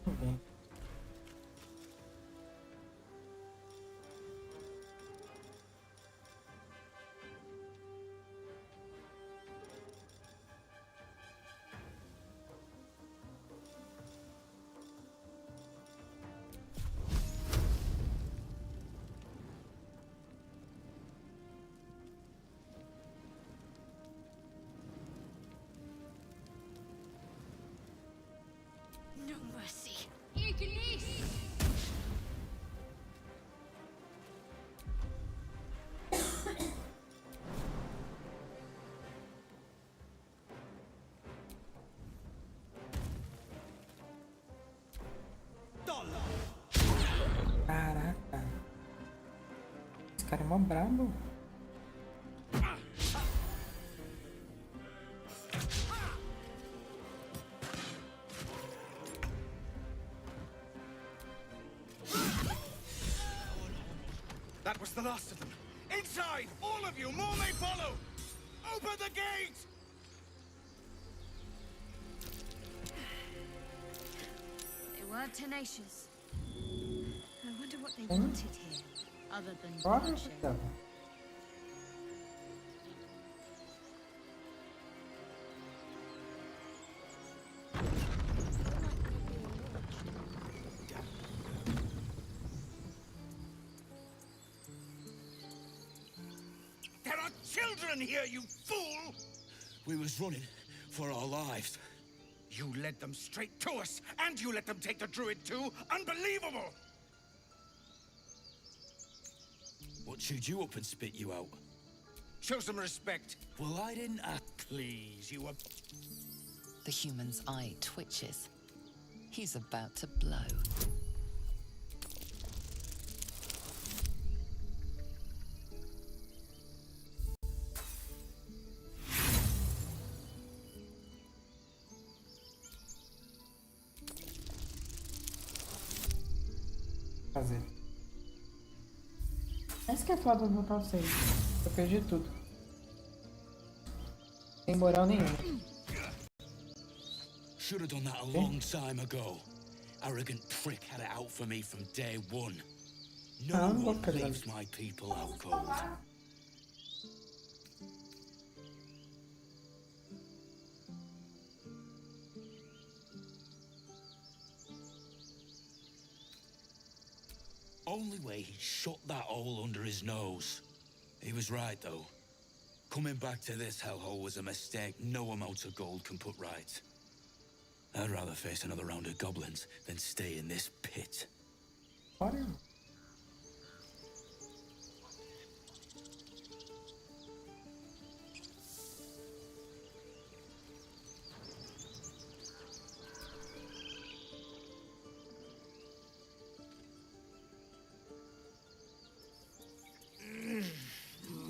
Tudo bem. No mercy. Caraca. Esse cara é mó brabo. That was the last of them. Inside! All of you! More may follow! Open the gate! They were tenacious. I wonder what they wanted here, other than Bora, bloodshed. Gustavo. There are children here, you fool! We was running for our lives. You led them straight to us, and you let them take the druid too? Unbelievable! What chewed you up and spit you out? Show some respect. Well, I didn't act. Please, you were... The human's eye twitches. He's about to blow. Fazer. Esse que é foda do botar o save. Eu perdi tudo. Sem moral nenhuma. Should have done that a long time ago. Arrogant prick had it out for me from day one. No I'm one looking at leaves my people out cold. Only way he shut that hole under his nose. He was right, though. Coming back to this hellhole was a mistake no amount of gold can put right. I'd rather face another round of goblins than stay in this pit. Olha.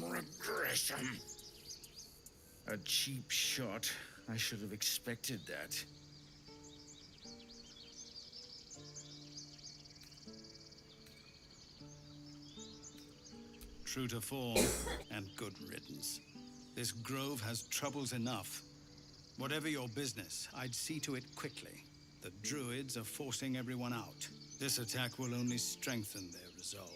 Regression. A cheap shot. I should have expected that. True to form, and good riddance. This grove has troubles enough. Whatever your business, I'd see to it quickly. The druids are forcing everyone out. This attack will only strengthen their resolve.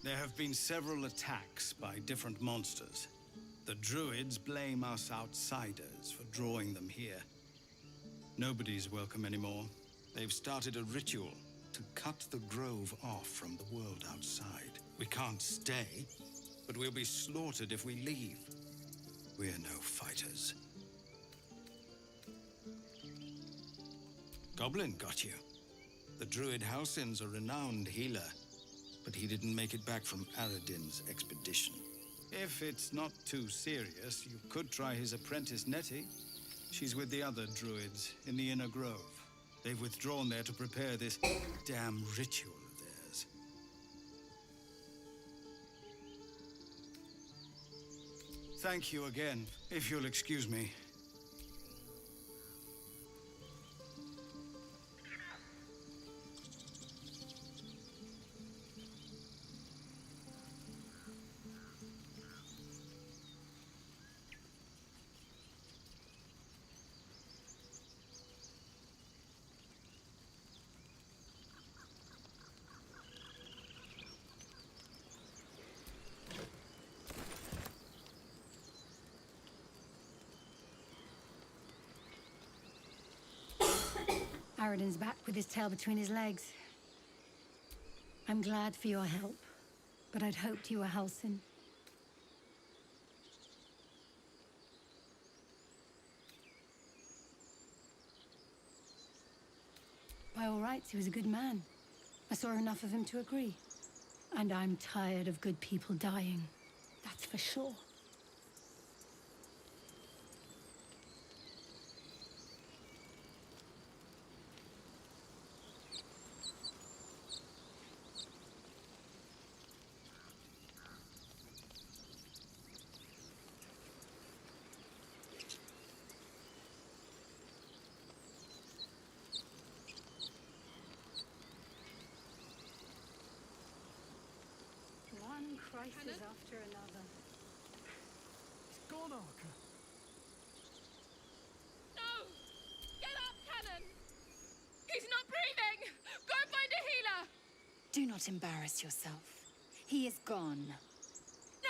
There have been several attacks by different monsters. The druids blame us outsiders for drawing them here. Nobody's welcome anymore. They've started a ritual to cut the grove off from the world outside. We can't stay, but we'll be slaughtered if we leave. We're no fighters. Goblin got you. The druid Halsin's a renowned healer, but he didn't make it back from Aradin's expedition. If it's not too serious, you could try his apprentice Nettie. She's with the other druids in the inner grove. They've withdrawn there to prepare this damn ritual of theirs. Thank you again, if you'll excuse me. Aradin's back with his tail between his legs. I'm glad for your help, but I'd hoped you were Halsin. By all rights, he was a good man. I saw enough of him to agree. And I'm tired of good people dying. That's for sure. One crisis after another. It's gone, Arca. No! Get up, Cannon! He's not breathing! Go find a healer! Do not embarrass yourself. He is gone. No!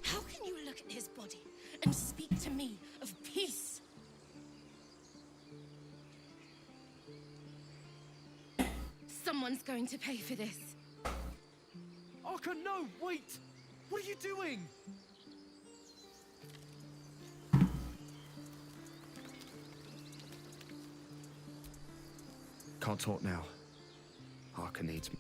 How can you look at his body and speak to me of peace? Someone's going to pay for this. Arca, no, wait! What are you doing? Can't talk now. Arca needs me.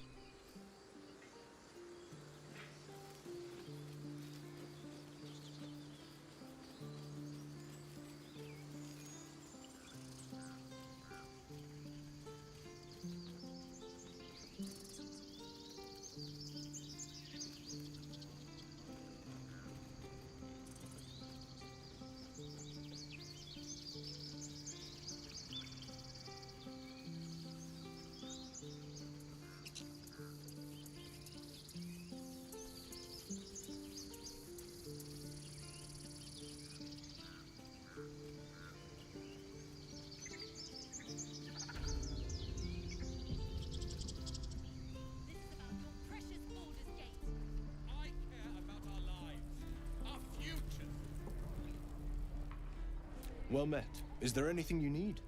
Well met. Is there anything you need?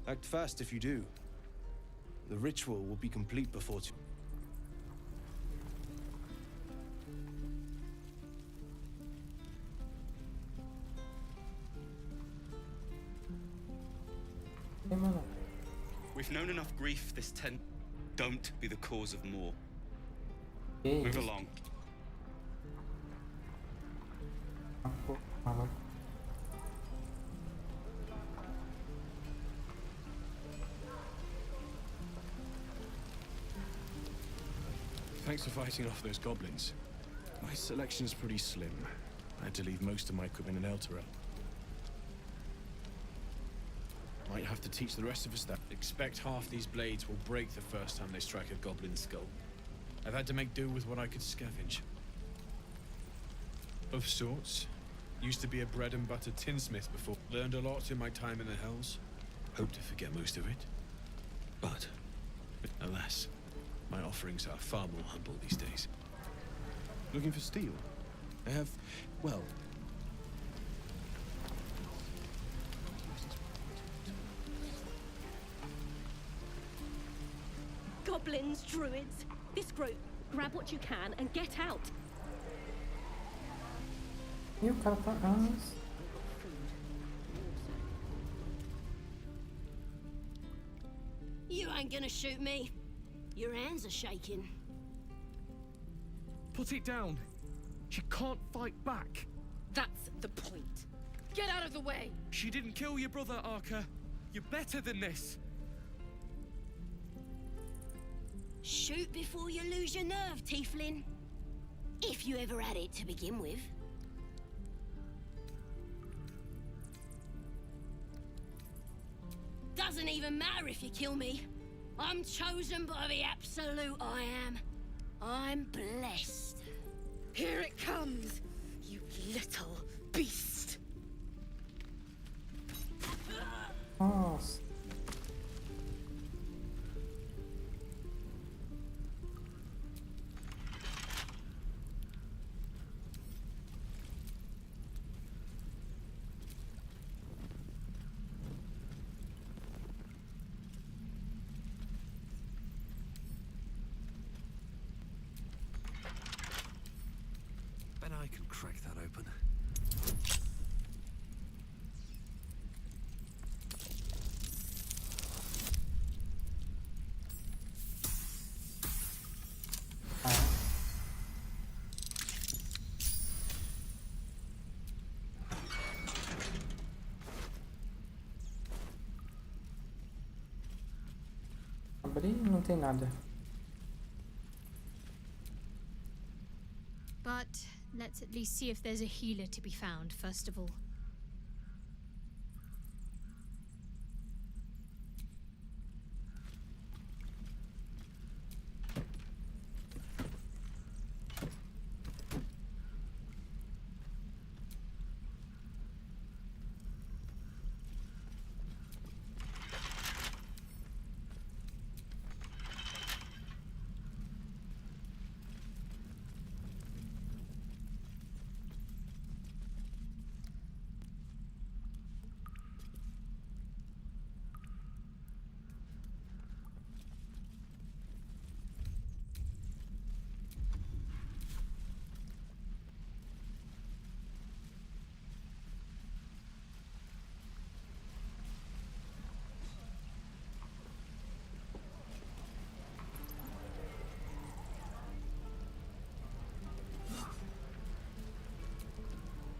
Act fast if you do. The ritual will be complete before too. E, mano, We've known enough grief this tent. Don't be the cause of more. que Move isso? along. Pô, maluco. Thanks for fighting off those goblins. My selection's pretty slim. I had to leave most of my equipment in Elturel. Might have to teach the rest of us that. Expect half these blades will break the first time they strike a goblin skull. I've had to make do with what I could scavenge. Of sorts. Used to be a bread and butter tinsmith before. Learned a lot in my time in the Hells. Hope to forget most of it. But, alas, my offerings are far more humble these days. Looking for steel? I have, well... Goblins, druids, this group. Grab what you can and get out. E o cara tá. Ah, You ain't gonna shoot me. Your hands are shaking. Put it down! She can't fight back! That's the point. Get out of the way! She didn't kill your brother, Arca. You're better than this! Shoot before you lose your nerve, Tiefling. If you ever had it to begin with. Doesn't even matter if you kill me. I'm chosen by the absolute I am. I'm blessed. Here it comes, you little beast! nossa. Bet I can crack that open. Abrir não tem nada. But let's at least see if there's a healer to be found, first of all.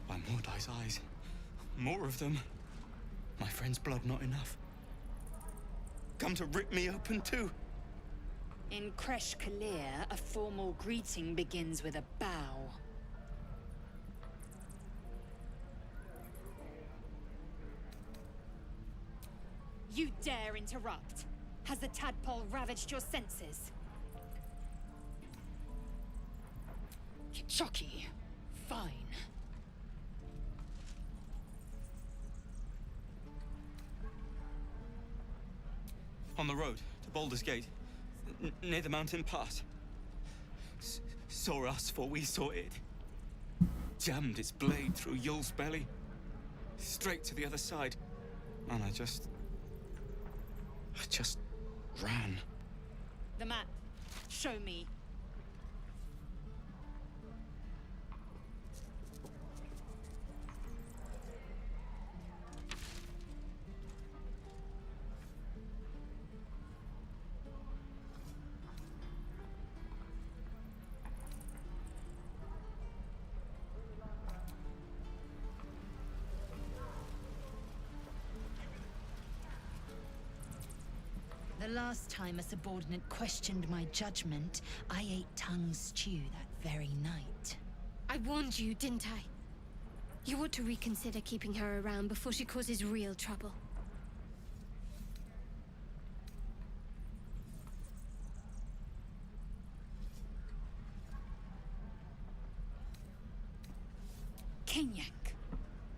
By Mordai's eyes. More of them. My friend's blood not enough. Come to rip me open too. In Kresh Kalir, a formal greeting begins with a bow. You dare interrupt? Has the tadpole ravaged your senses? Chucky, fine. On the road to Baldur's Gate, near the mountain pass. Saw us, for we saw it. Jammed its blade through Yul's belly. straight to the other side. And I just ran. The map. Show me. The last time a subordinate questioned my judgment, I ate tongue stew that very night. I warned you, didn't I? You ought to reconsider keeping her around before she causes real trouble. Kenyak,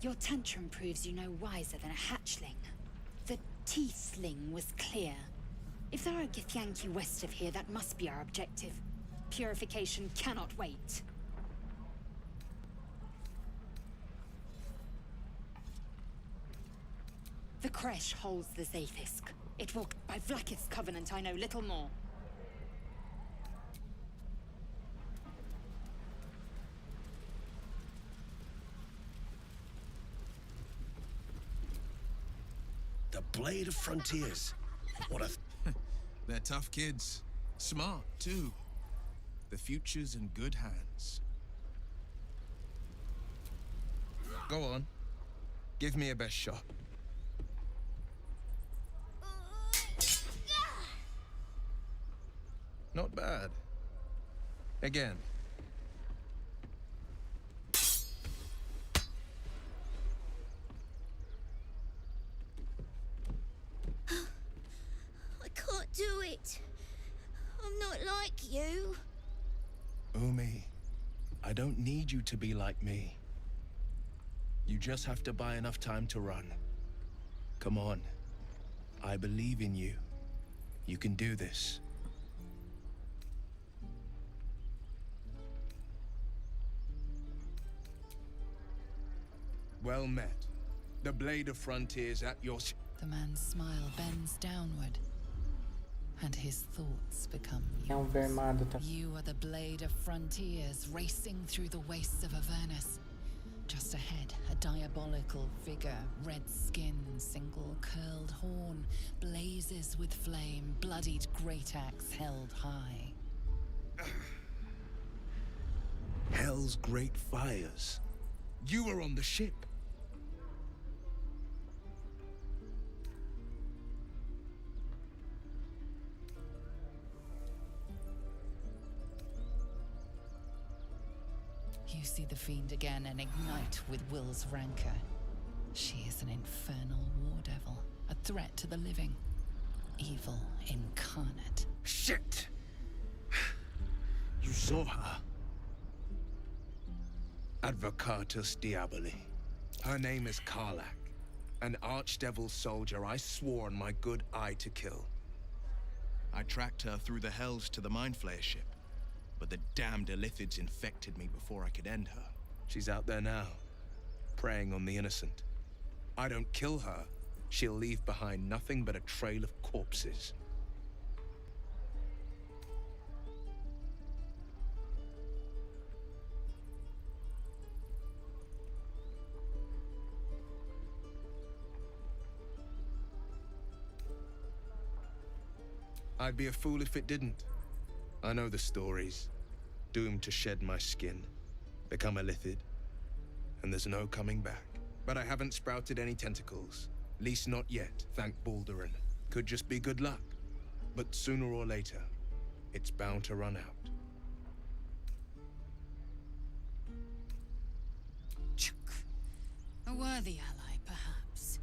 your tantrum proves you no wiser than a hatchling. The Tiefling was clear. If there are Githyanki west of here, that must be our objective. Purification cannot wait. The Kresh holds the Zaithisk. It will... By Vlaakith's covenant, I know little more. The Blade of Frontiers. What a... They're tough kids. Smart, too. The future's in good hands. Go on. Give me a best shot. Not bad. Again. I can't do it. I'm not like you. Umi, I don't need you to be like me. You just have to buy enough time to run. Come on. I believe in you. You can do this. Well met. The Blade of Frontiers at your... The man's smile bends downward, and his thoughts become yours. vermado, tá? You are the Blade of Frontiers, racing through the wastes of Avernus. Just ahead, a diabolical figure, red skin, single curled horn, blazes with flame, bloodied great axe held high. Hell's great fires. You were on the ship. You see the fiend again and ignite with Will's rancor. She is an infernal war devil, a threat to the living. Evil incarnate. Shit! You saw her. Advocatus Diaboli. Her name is Karlak, an archdevil soldier I swore on my good eye to kill. I tracked her through the hells to the Mind Flayer ship, but the damned Illithids infected me before I could end her. She's out there now, preying on the innocent. I don't kill her, she'll leave behind nothing but a trail of corpses. I'd be a fool if it didn't. I know the stories. Doomed to shed my skin, become a Illithid, and there's no coming back. But I haven't sprouted any tentacles. Least not yet, thank Baldurin. Could just be good luck. But sooner or later, it's bound to run out. A worthy ally, perhaps.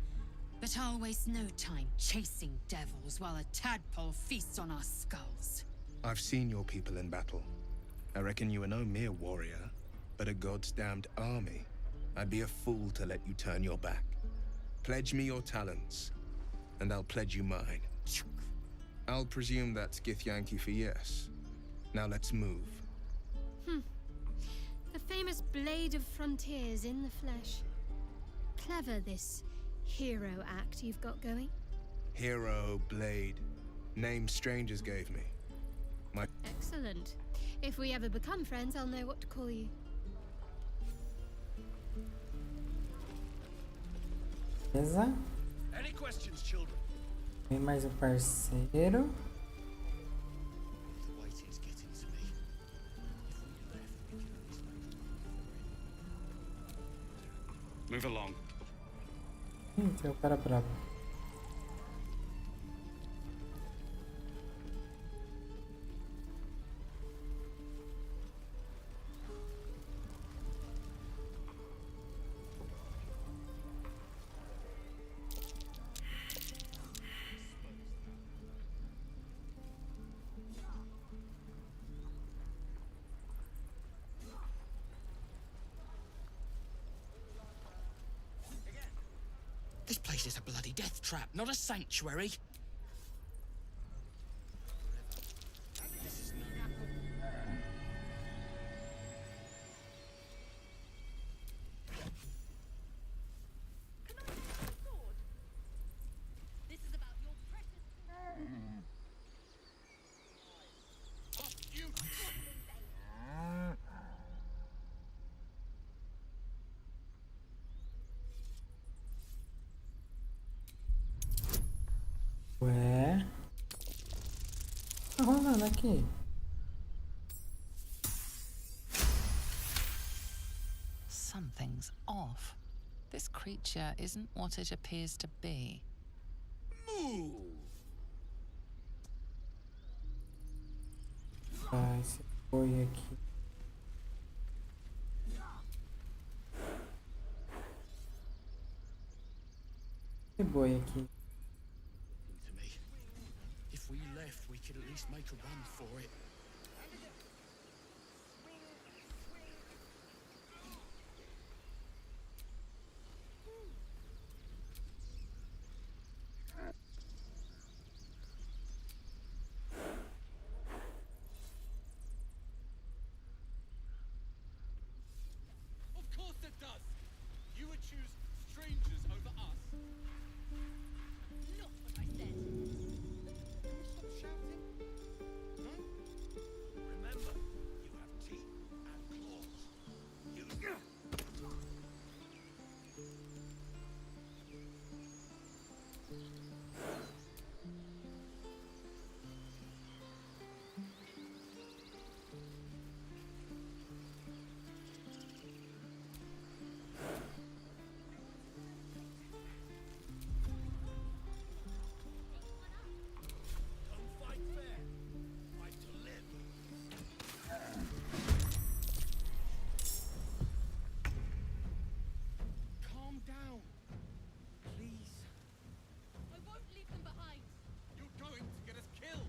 But I'll waste no time chasing devils while a tadpole feasts on our skulls. I've seen your people in battle. I reckon you are no mere warrior, but a god's damned army. I'd be a fool to let you turn your back. Pledge me your talents, and I'll pledge you mine. I'll presume that's Githyanki for yes. Now let's move. The famous Blade of Frontiers in the flesh. clever, this hero act you've got going. Hero Blade. Name strangers gave me. Excellent. If we ever become friends, I'll know what to call you. Beleza? Any questions, children? Tem mais um parceiro. The waiting's getting to me. If we left, we could at least make a run for it. Move along. Tem o cara brabo. This place is a bloody death trap, not a sanctuary. This is This is about your precious. Ué? Tá rolando aqui. Something's off. This creature isn't what it appears to be. Tá, esse boi aqui. Esse boi aqui. to me. If we left, we could at least make a run for it. Of course it does. You would choose strangers over us. Not what I said. Can we stop shouting? No? Remember, you have teeth and claws. Use them. Don't fight fair. Fight to live. Calm down. Please. I won't leave them behind. You're going to get us killed.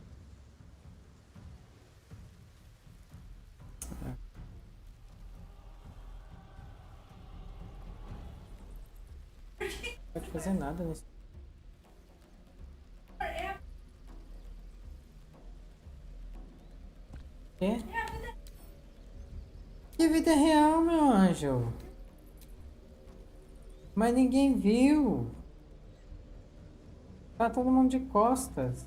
Não pode fazer nada nesse. Quê? Que vida real, meu anjo? Mas ninguém viu. Tá todo mundo de costas.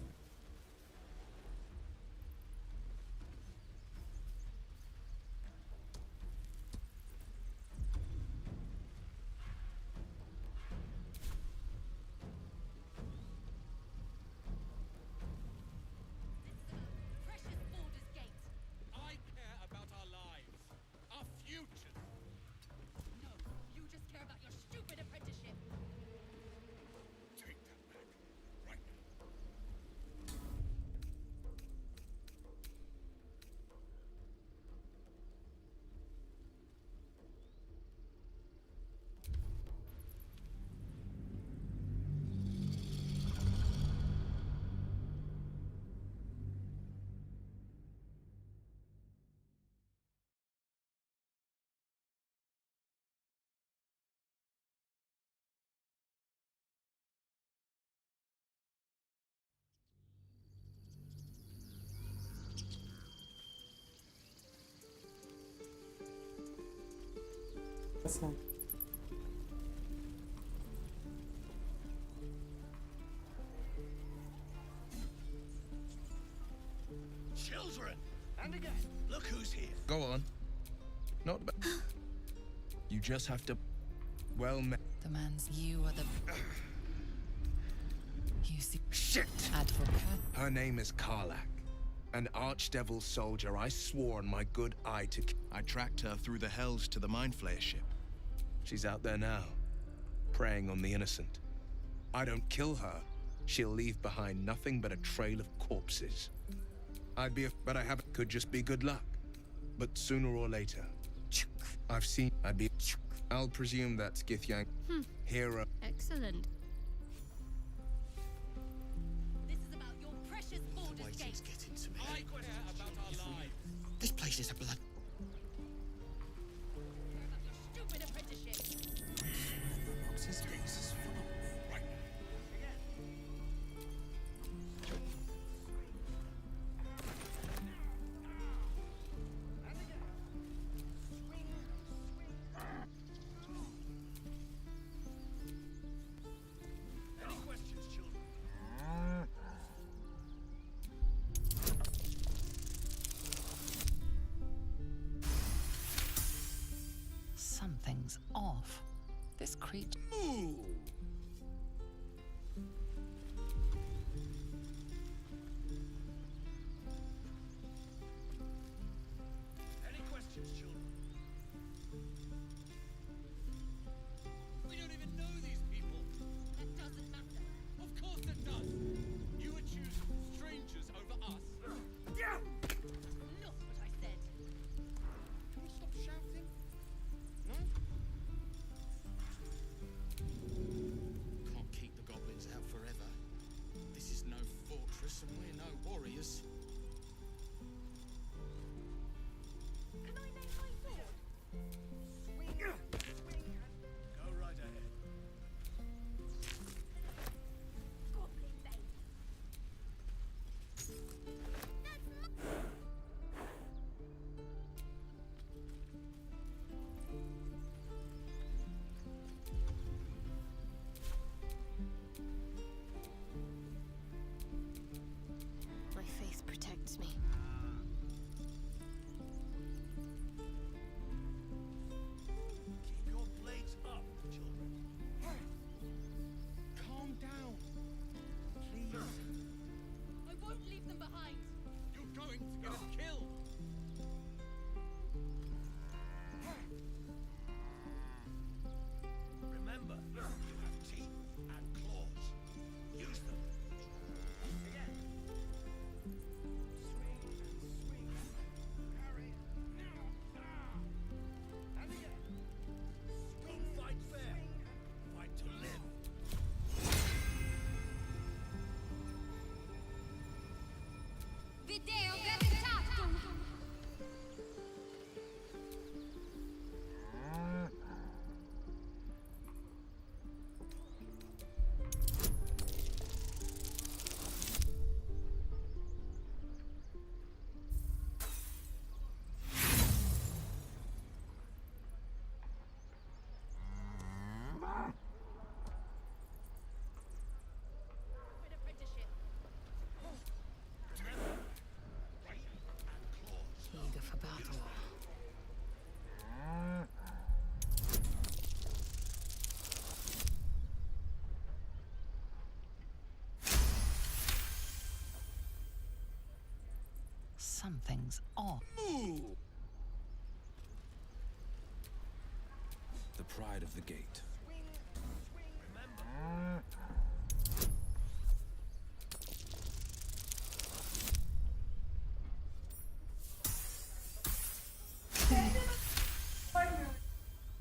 Precious Baldur's Gate. I care about our lives. Our futures. No, you just care about your stupid apprenticeship. Take that back. Right now. Tá certo. children! And again, look who's here. Go on. Not bad. You just have to... Well met. The man's... You are the... You see... Shit! Advocate. Her name is Karlak. An archdevil soldier I swore on my good eye to... I tracked her through the hells to the Mind Flayer ship. She's out there now, preying on the innocent. I don't kill her, she'll leave behind nothing but a trail of corpses. But I haven't. Could just be good luck. But sooner or later, I've seen. I'll presume that's Githyank. Hero. Excellent. This is about your precious Baldur's Gate. Getting to me. I care about our lives. This place is a blood. Stupid apprenticeship. This place is full of... Right. Any questions, children? Something's off. This creature... Ooh! Any questions, children? We don't even know these people. That doesn't matter. Of course it does. You would choose strangers over us. Yeah! Not what I said. Can we stop shouting? No? Can't keep the goblins out forever. This is no fortress and we're no warriors. Can I name my sword? Go right ahead. Goblin Bane. My faith protects me. Keep your blades up, children. Calm down. Please. I won't leave them behind. You're going to get us killed. Remember, you have teeth and claws. Use them. Again. Swing. Parry. And again. Don't fight fair. Fight to live. Video veritatum. Stupid apprenticeship. Eager for battle. Something's off. The pride of the gate.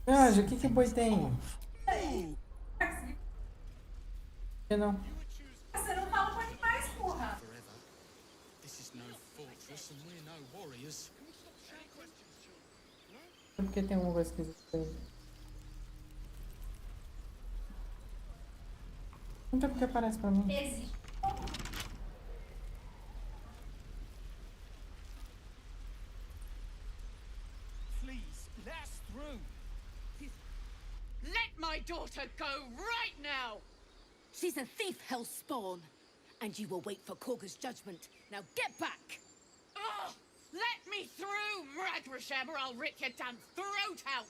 Anjo, o que boi tem? Eu não. Você não fala com animais, porra! Forever. This is no fortress and we're no warriors. É porque tem alguma coisa esquisita aí. Não sei porque aparece pra mim. Existe. Please, let us through. Let my daughter go right now! She's a thief, hell spawn. And you will wait for Korga's judgment. Now get back! Ugh! me through, Ragrasham, or I'll rip your damn throat out!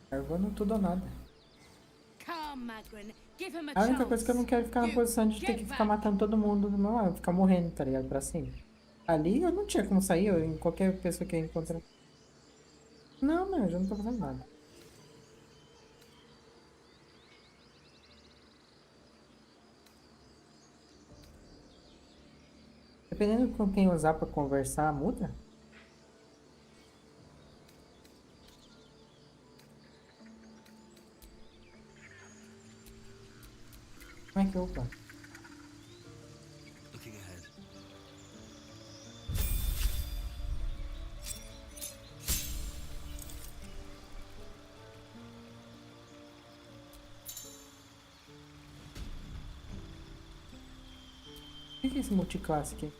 Carvando tudo ou nada. Come, Magrin. Give him a A única coisa chance. que eu não quero é ficar na posição de ter que ficar matando todo mundo do meu lado, ficar morrendo, tá ligado? Pra sempre. Ali eu não tinha como sair, eu, em qualquer pessoa que eu encontrar. Não, meu, eu já não tô fazendo nada. Dependendo com quem usar pra conversar, muda? Como é que upa? Looking ahead. O que é esse multiclasse aqui?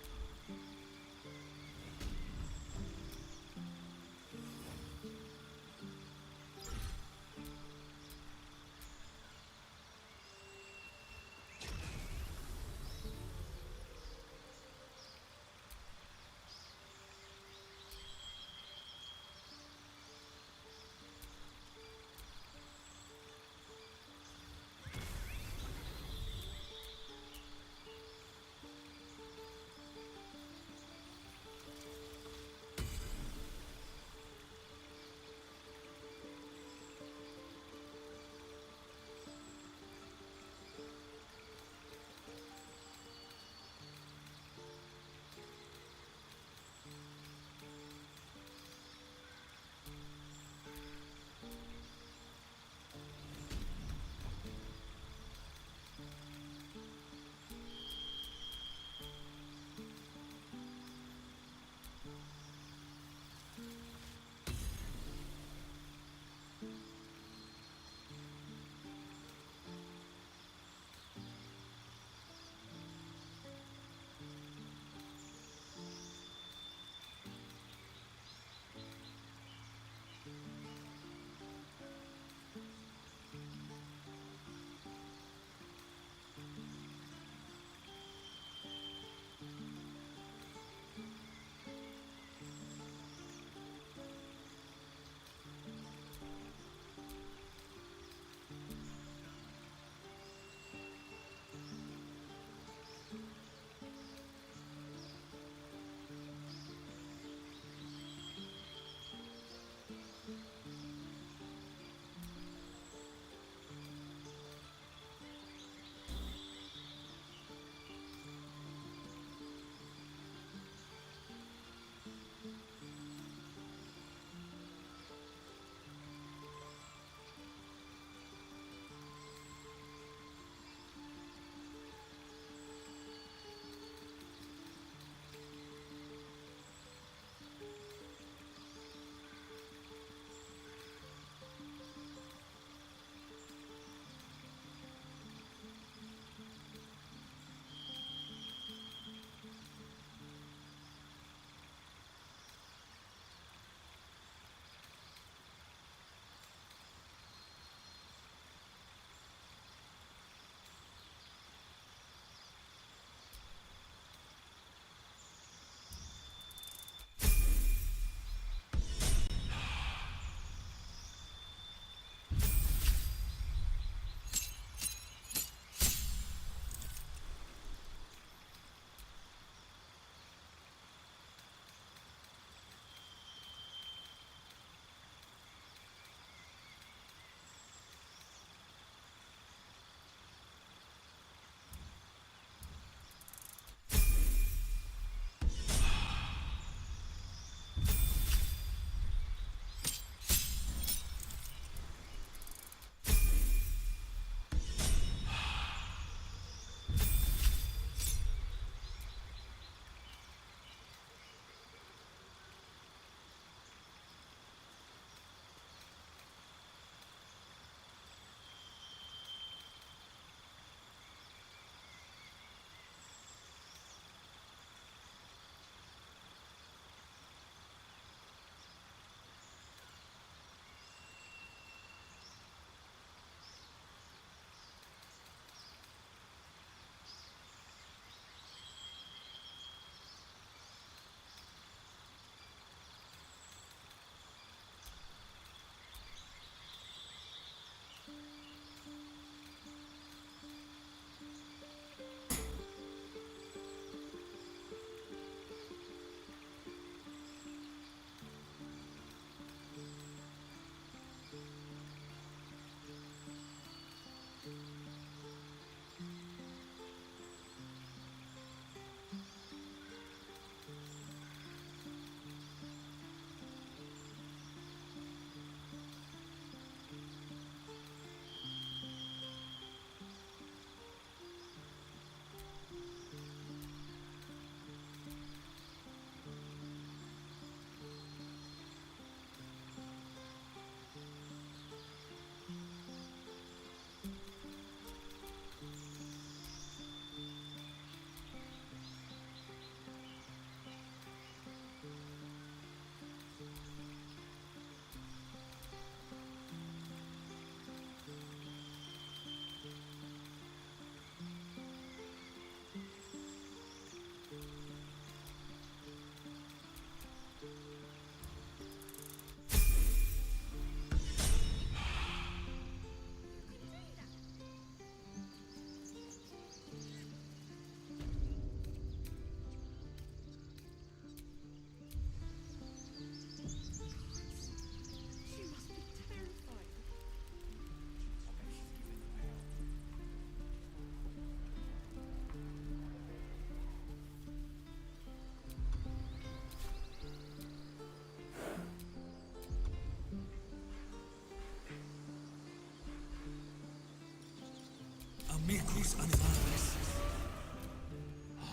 Amicus animalis.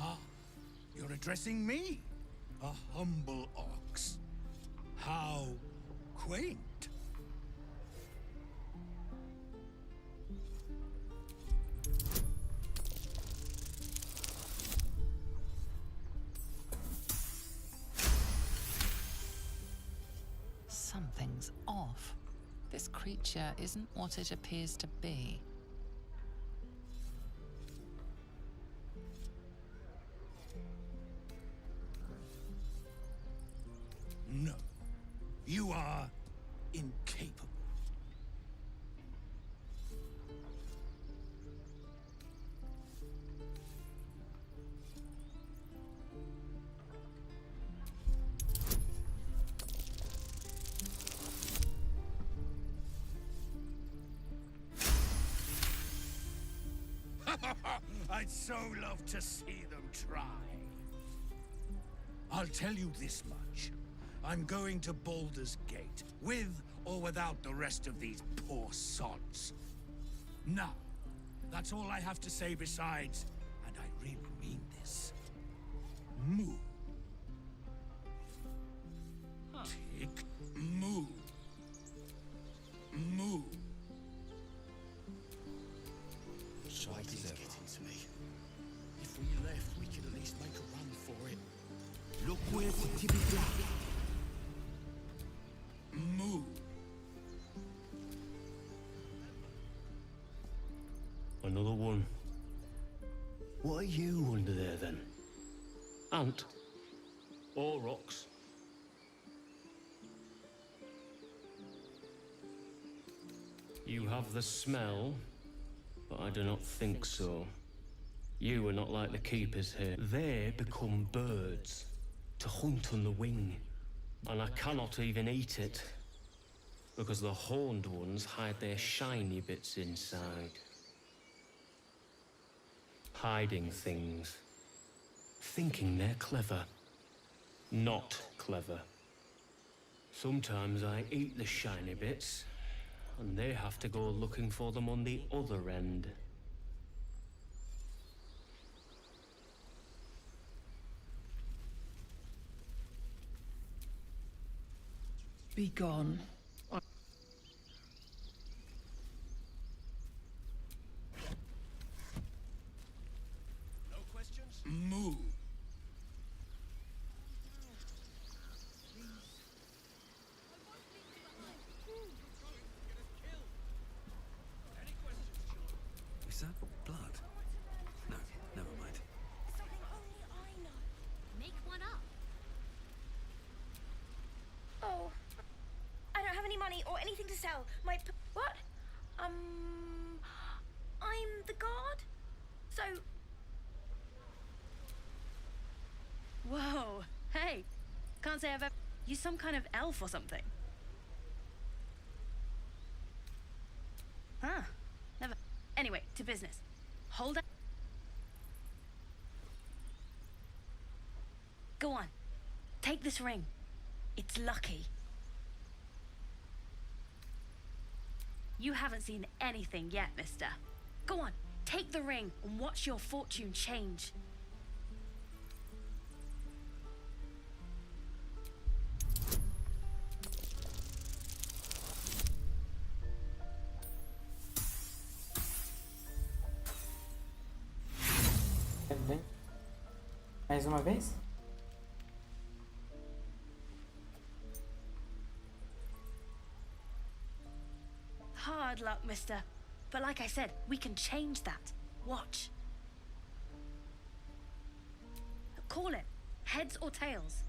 Ah, you're addressing me, a humble ox. How quaint. Something's off. This creature isn't what it appears to be. No, you are incapable. I'd so love to see them try. I'll tell you this much. I'm going to Baldur's Gate, with or without the rest of these poor sods. Now, that's all I have to say besides, and I really mean this. Moo. Tick. Moo. Moo. Something's getting to me. If we left, we could at least make a run for it. Look where the be black. Moo. Another one. What are you under there then? Ant? Or rocks? You have the smell, but I do not think so. You are not like the keepers here. They become birds, to hunt on the wing. And I cannot even eat it, because the horned ones hide their shiny bits inside. Hiding things. Thinking they're clever. Not clever. Sometimes I eat the shiny bits, and they have to go looking for them on the other end. Be gone. No questions? Moo. Is that blood? No, never mind. Something only I know. Make one up. Oh, I don't have any money or anything to sell. What? I'm the guard? So... Whoa, hey. Can't say I've ever... You some kind of elf or something? Huh, never... Anyway, to business. Hold on. Go on. Take this ring. It's lucky. You haven't seen anything yet, mister. Go on, take the ring and watch your fortune change. Tudo bem? Mais uma vez? Hard luck, mister. But like I said, we can change that. Watch. Call it. Heads or tails.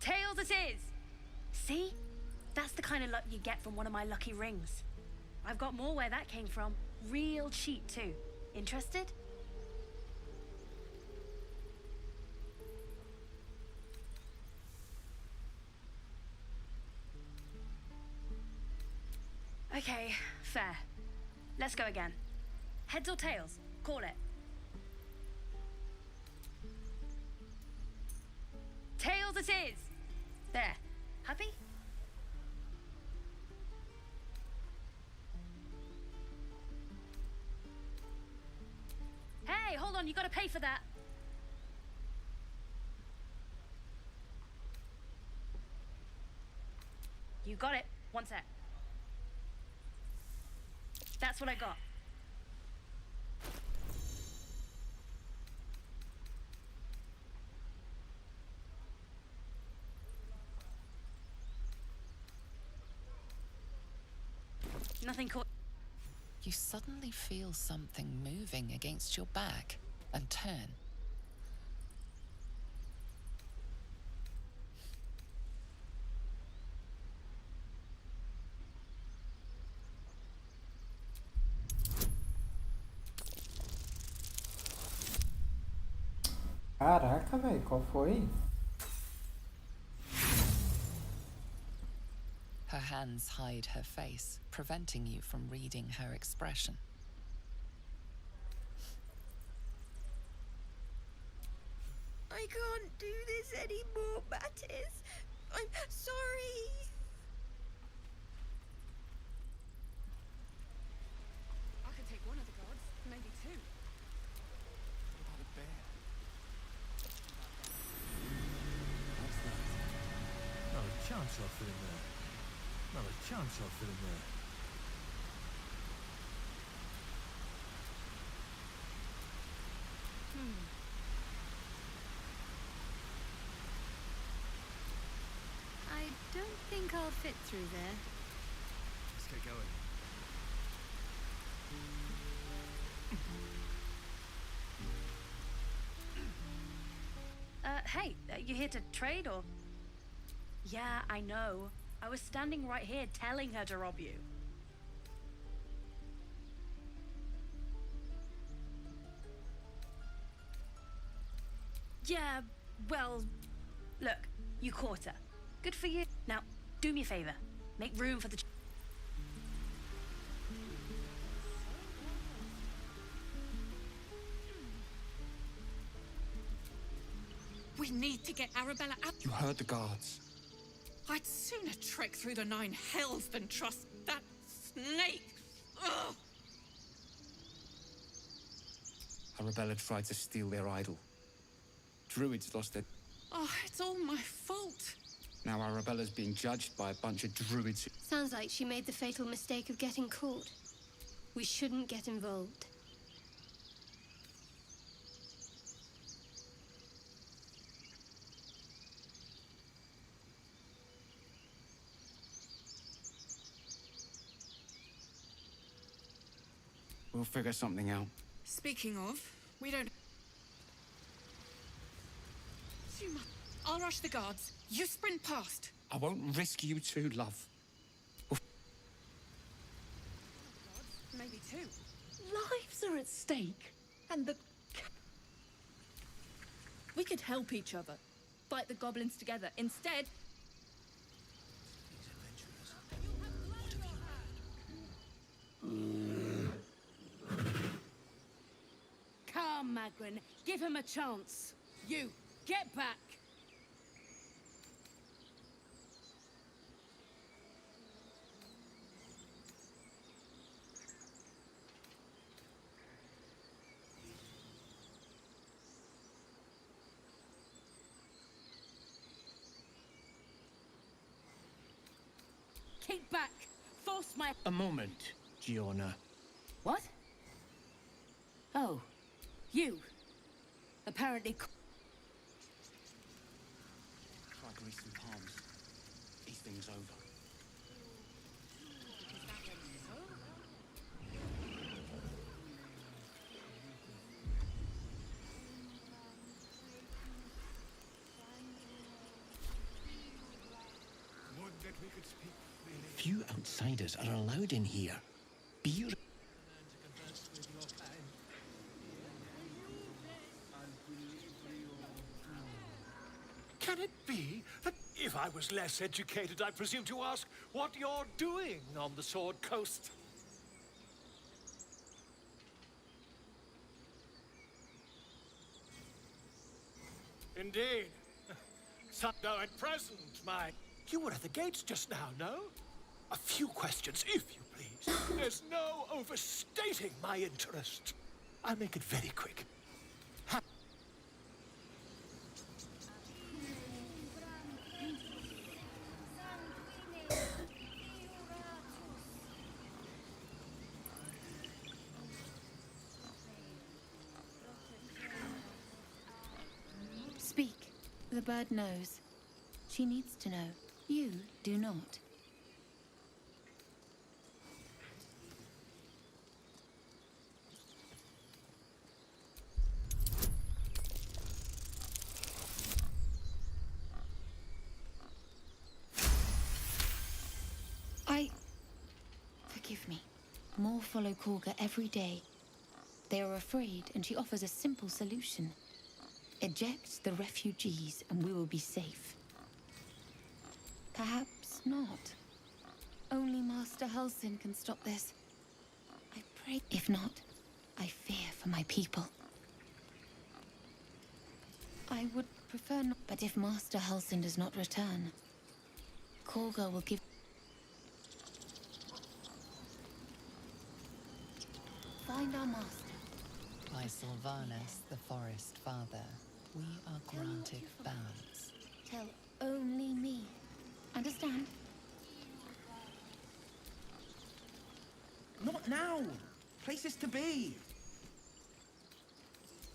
Tails it is! See? That's the kind of luck you get from one of my lucky rings. I've got more where that came from. Real cheap, too. Interested? Okay, fair. Let's go again. Heads or tails? Call it. Tails it is! There. Happy? hold on, you gotta pay for that. You got it. One sec. That's what I got. Nothing caught. You suddenly feel something moving against your back and turn. Caraca, velho, qual foi? Her hands hide her face, preventing you from reading her expression. I can't do this anymore, Mattis. I'm sorry. I could take one of the gods, maybe two. What about a bear? What's that? Not a chance I'll fit in there. Not a chance I'll fit in there. I don't think I'll fit through there. Let's get going. Hey, you here to trade or? Yeah, I know. I was standing right here telling her to rob you. Yeah, well, look, you caught her. Good for you. Now, do me a favor. Make room for the... We need to get Arabella out. You heard the guards. I'd sooner trek through the 9 hells than trust that snake. Ugh. Arabella tried to steal their idol. Druids lost their... Oh, it's all my fault. Now Arabella's being judged by a bunch of druids. Sounds like she made the fatal mistake of getting caught. We shouldn't get involved. We'll figure something out. Speaking of, we don't... I'll rush the guards. You sprint past. I won't risk you two, love. Maybe two. Lives are at stake. And the... We could help each other. Fight the goblins together. Instead... Come, Magrin. Give him a chance. You, get back. Keep back. Force my... A moment, Giona. What? Oh, you. Apparently... Try greasing palms. These things over. Few outsiders are allowed in here. Be Can it be that if I was less educated, I presume to ask what you're doing on the Sword Coast? Indeed. So, no, at present, You were at the gates just now, no? A few questions, if you please. There's no overstating my interest. I'll make it very quick. The bird knows. She needs to know. You do not. Forgive me. More follow Korga every day. They are afraid, and she offers a simple solution. Eject the refugees, and we will be safe. Perhaps not. Only Master Halsin can stop this. I pray. If not, I fear for my people. I would prefer not. But if Master Halsin does not return, Korga will give. Find our master. By Sylvanus, the Forest Father, we are granted bounds. Tell only me. Understand? Not now! Places to be!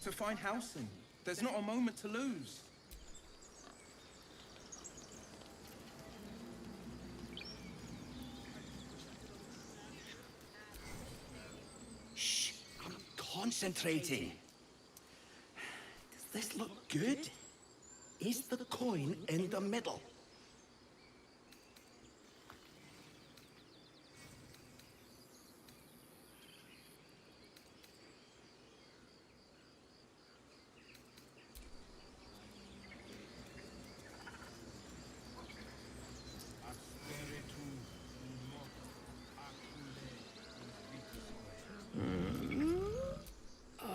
To find Halsin. There's not a moment to lose. Shh! I'm concentrating. Does this look good? Is the coin in the middle?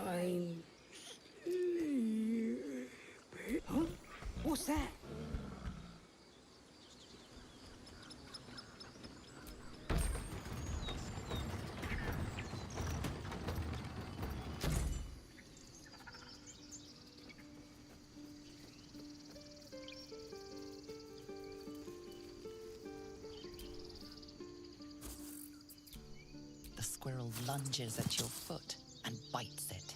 I'm sleepy. Huh? What's that? The squirrel lunges at your foot and bites it.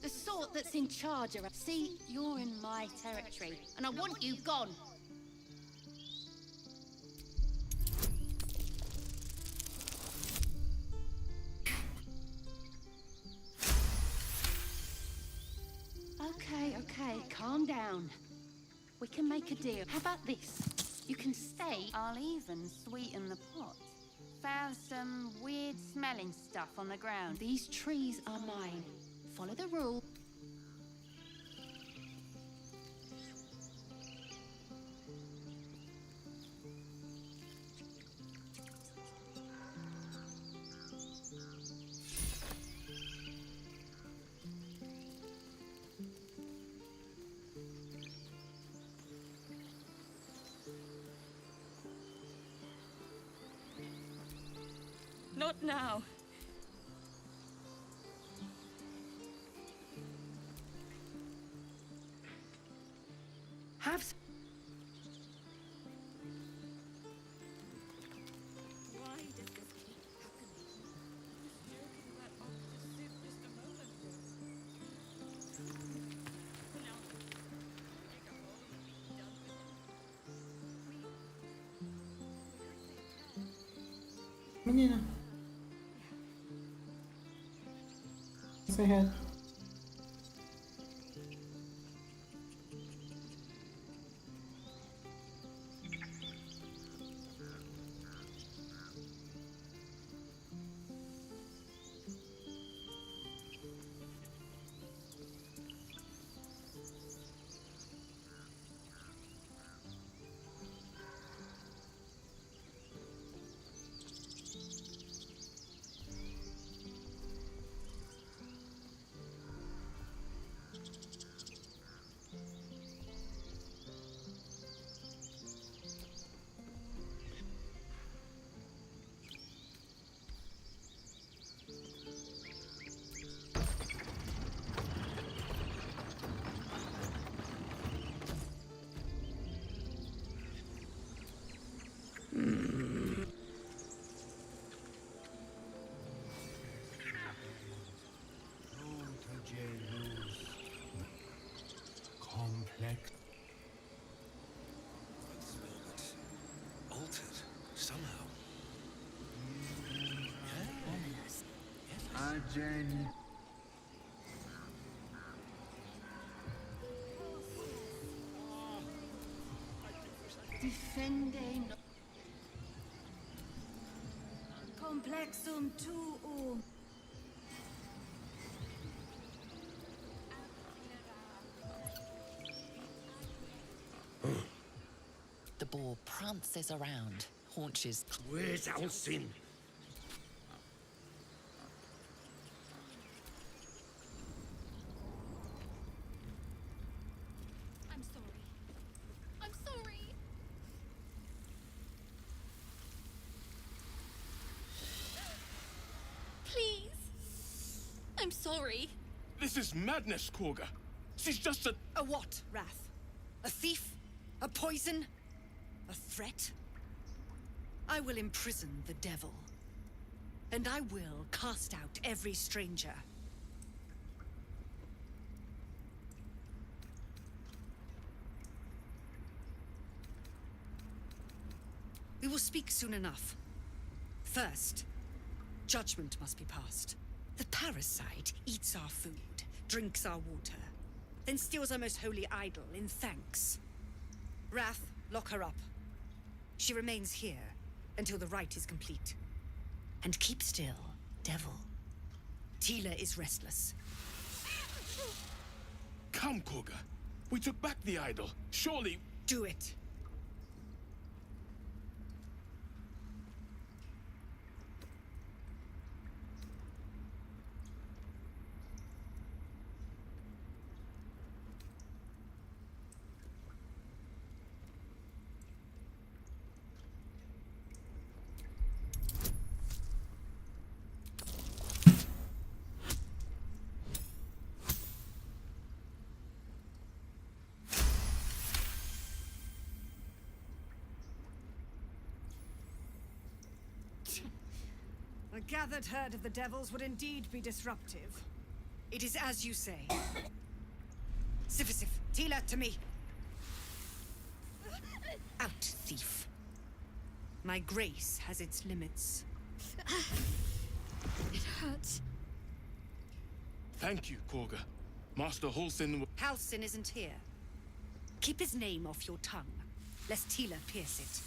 The sort that's in charge of. See, you're in my territory, and I want you gone. Okay, calm down. We can make a deal. How about this? You can stay. I'll even sweeten the pot. Found some weird smelling stuff on the ground. These trees are mine. Follow the rule. Not now. Have some. Why does this keep happening? I was joking that off to Sid just a moment ago. Now, dig a hole and be done with it. Menina. Você reto. Defende no. Complexum tuum. The boar prances around, haunches. Where's Alcin? I'm sorry. I'm sorry. Please. I'm sorry. This is madness, Korga. She's just a... A what, Wrath? A thief? A poison? A threat? I will imprison the devil. And I will cast out every stranger. We will speak soon enough. First, judgment must be passed. The parasite eats our food, drinks our water, then steals our most holy idol in thanks. Wrath, lock her up. She remains here until the rite is complete. And keep still, devil. Tila is restless. Come, Korga. We took back the idol. Surely... Do it. A gathered herd of the devils would indeed be disruptive. It is as you say. Sifisif, Tila, to me. Out, thief. My grace has its limits. It hurts. Thank you, Korga. Master Halsin... Halsin isn't here. Keep his name off your tongue, lest Tila pierce it.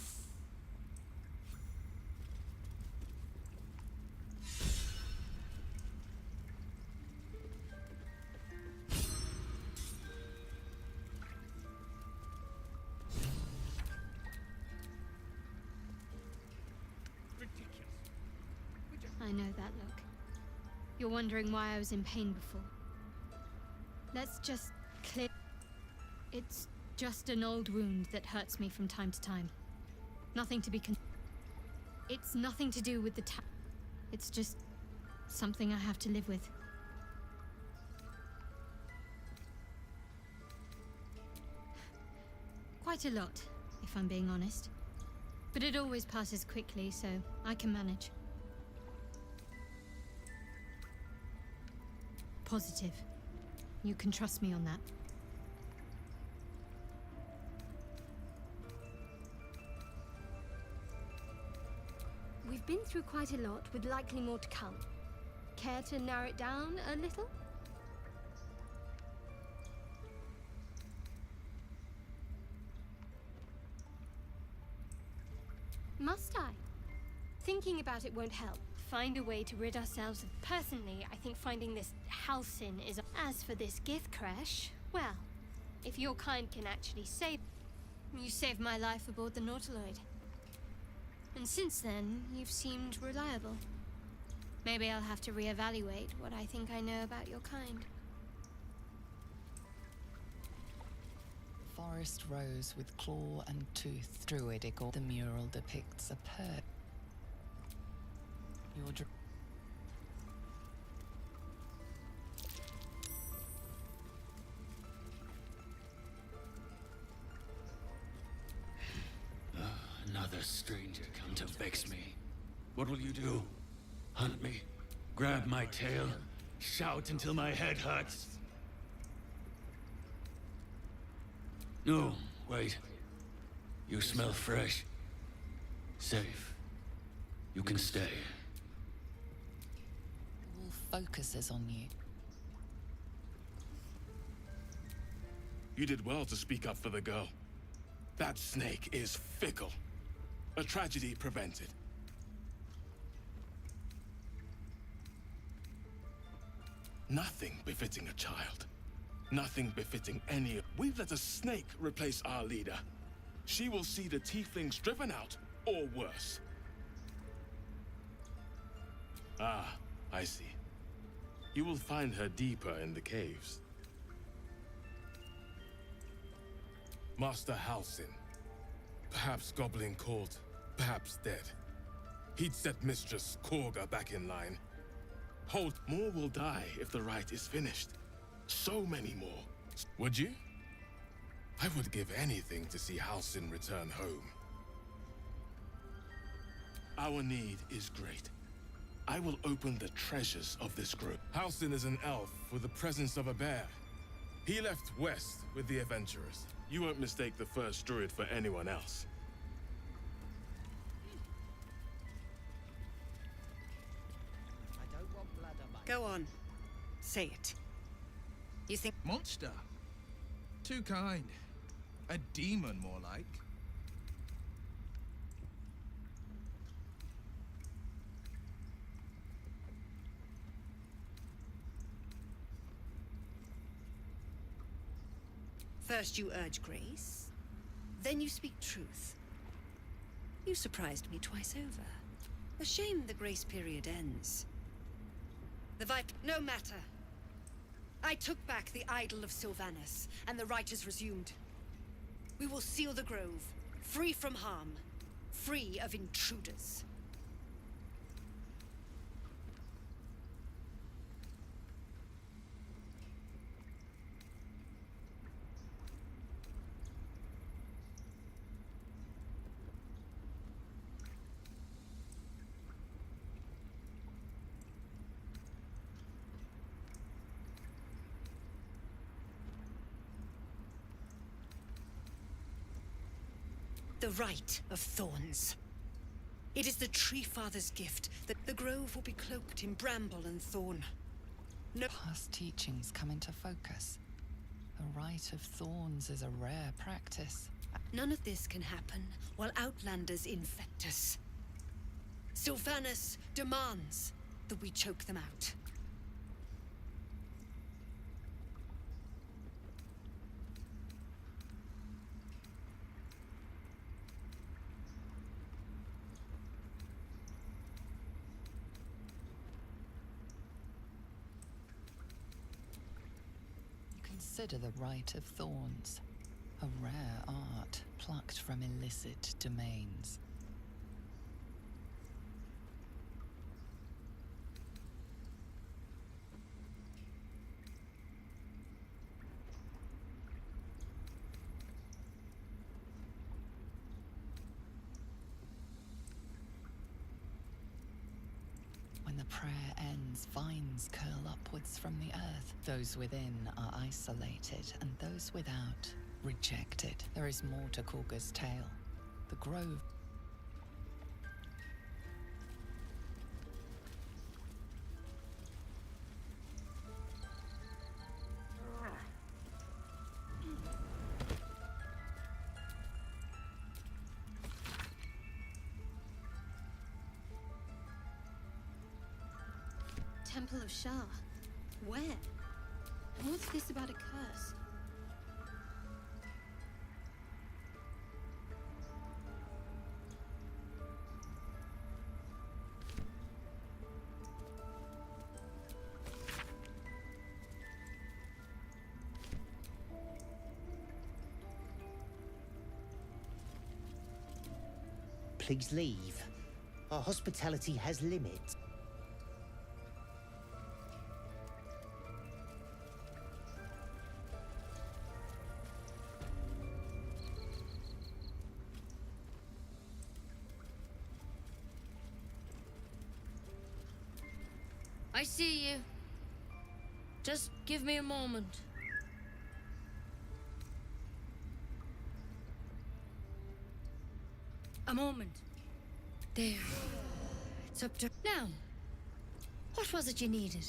I know that look. You're wondering why I was in pain before. Let's just clear... It's just an old wound that hurts me from time to time. Nothing to be It's nothing to do with the It's just something I have to live with. Quite a lot, if I'm being honest. But it always passes quickly, so I can manage. Positive. You can trust me on that. We've been through quite a lot, with likely more to come. Care to narrow it down a little? Must I? Thinking about it won't help. Find a way to rid ourselves of... Personally, I think finding this Halcyon is... As for this Gith crash, well, if your kind can actually save... You saved my life aboard the Nautiloid. And since then, you've seemed reliable. Maybe I'll have to reevaluate what I think I know about your kind. Forest rose with claw and tooth, druidical. The mural depicts a bird. Your Another stranger come to vex me. What will you do? Hunt me? Grab my tail? Shout until my head hurts? No, wait. You smell fresh. Safe. You can stay. wolf focuses on you. You did well to speak up for the girl. That snake is fickle. A tragedy prevented. Nothing befitting a child. Nothing befitting any. We've let a snake replace our leader. She will see the tieflings driven out, or worse. Ah, I see. You will find her deeper in the caves. Master Halsin. Perhaps Goblin caught, perhaps dead. He'd set Mistress Korga back in line. Hold, more will die if the rite is finished. So many more. Would you? I would give anything to see Halsin return home. Our need is great. I will open the treasures of this grove. Halsin is an elf with the presence of a bear. He left west with the adventurers. You won't mistake the first druid for anyone else. Go on. Say it. You think... Monster? Too kind. A demon, more like. First you urge grace, then you speak truth. You surprised me twice over. A shame the grace period ends. The Viper... No matter. I took back the idol of Sylvanus, and the rite is resumed. We will seal the grove, free from harm, free of intruders. The Rite of Thorns. It is the Tree Father's gift that the grove will be cloaked in bramble and thorn. No Past teachings come into focus. The Rite of Thorns is a rare practice. None of this can happen while Outlanders infect us. Sylvanus demands that we choke them out. Consider the Rite of Thorns, a rare art plucked from illicit domains. When the prayer ends, vines curl upwards from the earth. Those within are isolated, and those without, rejected. There is more to Korga's tale. The grove. Temple of Shah. Where? And what's this about a curse? Please leave. Our hospitality has limits. I see you. Just give me a moment. A moment. There. It's up to... Now, What was it you needed?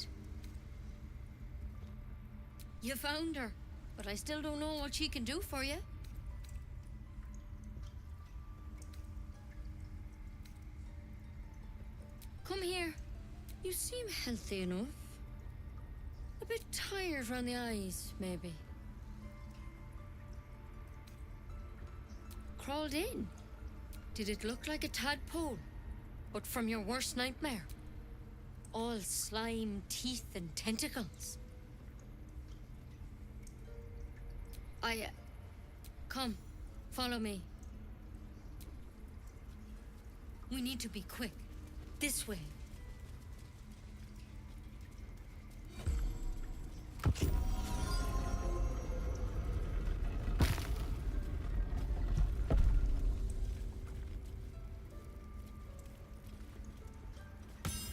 You found her, but I still don't know what she can do for you. Come here. You seem healthy enough. A bit tired around the eyes, maybe. Crawled in. Did it look like a tadpole? But from your worst nightmare? All slime, teeth, and tentacles. Come, follow me. We need to be quick. This way.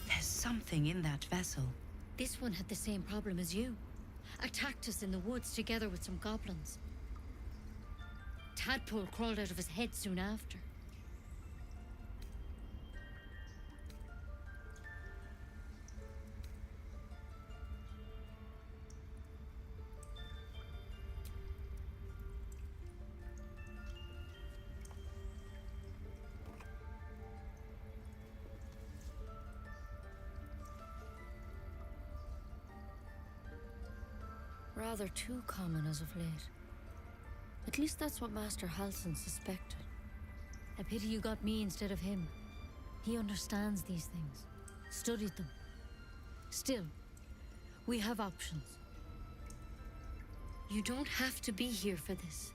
There's something in that vessel. This one had the same problem as you. Attacked us in the woods together with some goblins. Tadpole crawled out of his head soon after. Rather too common as of late. At least that's what Master Halsin suspected. A pity you got me instead of him. He understands these things. Studied them. Still, we have options. You don't have to be here for this.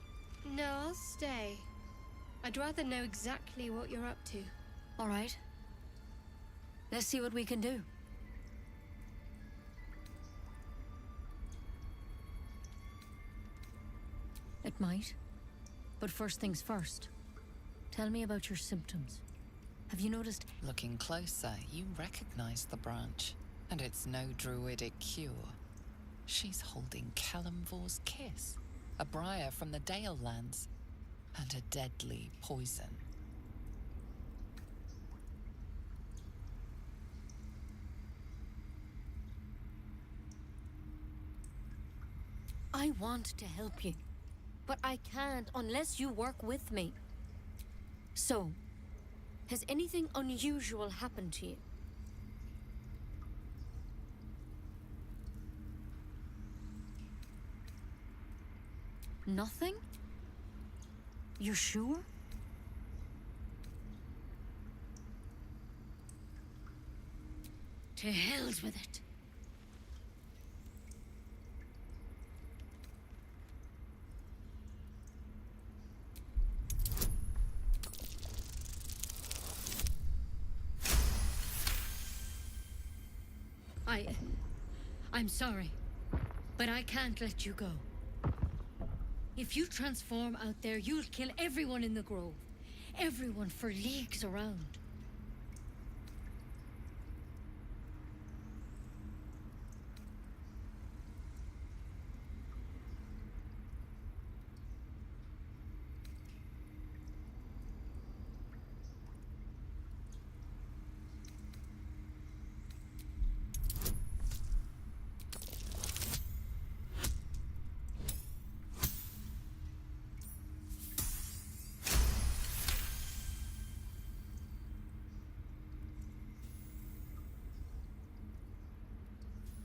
No, I'll stay. I'd rather know exactly what you're up to. All right. Let's see what we can do. It might. But first things first. Tell me about your symptoms. Have you noticed? Looking closer, you recognize the branch. And it's no druidic cure. She's holding Kalimvor's kiss, a briar from the Dale lands, and a deadly poison. I want to help you. But I can't unless you work with me. So, has anything unusual happened to you? Nothing? You're sure? To hell's with it. I'm sorry, but I can't let you go. If you transform out there, you'll kill everyone in the grove. Everyone for leagues around.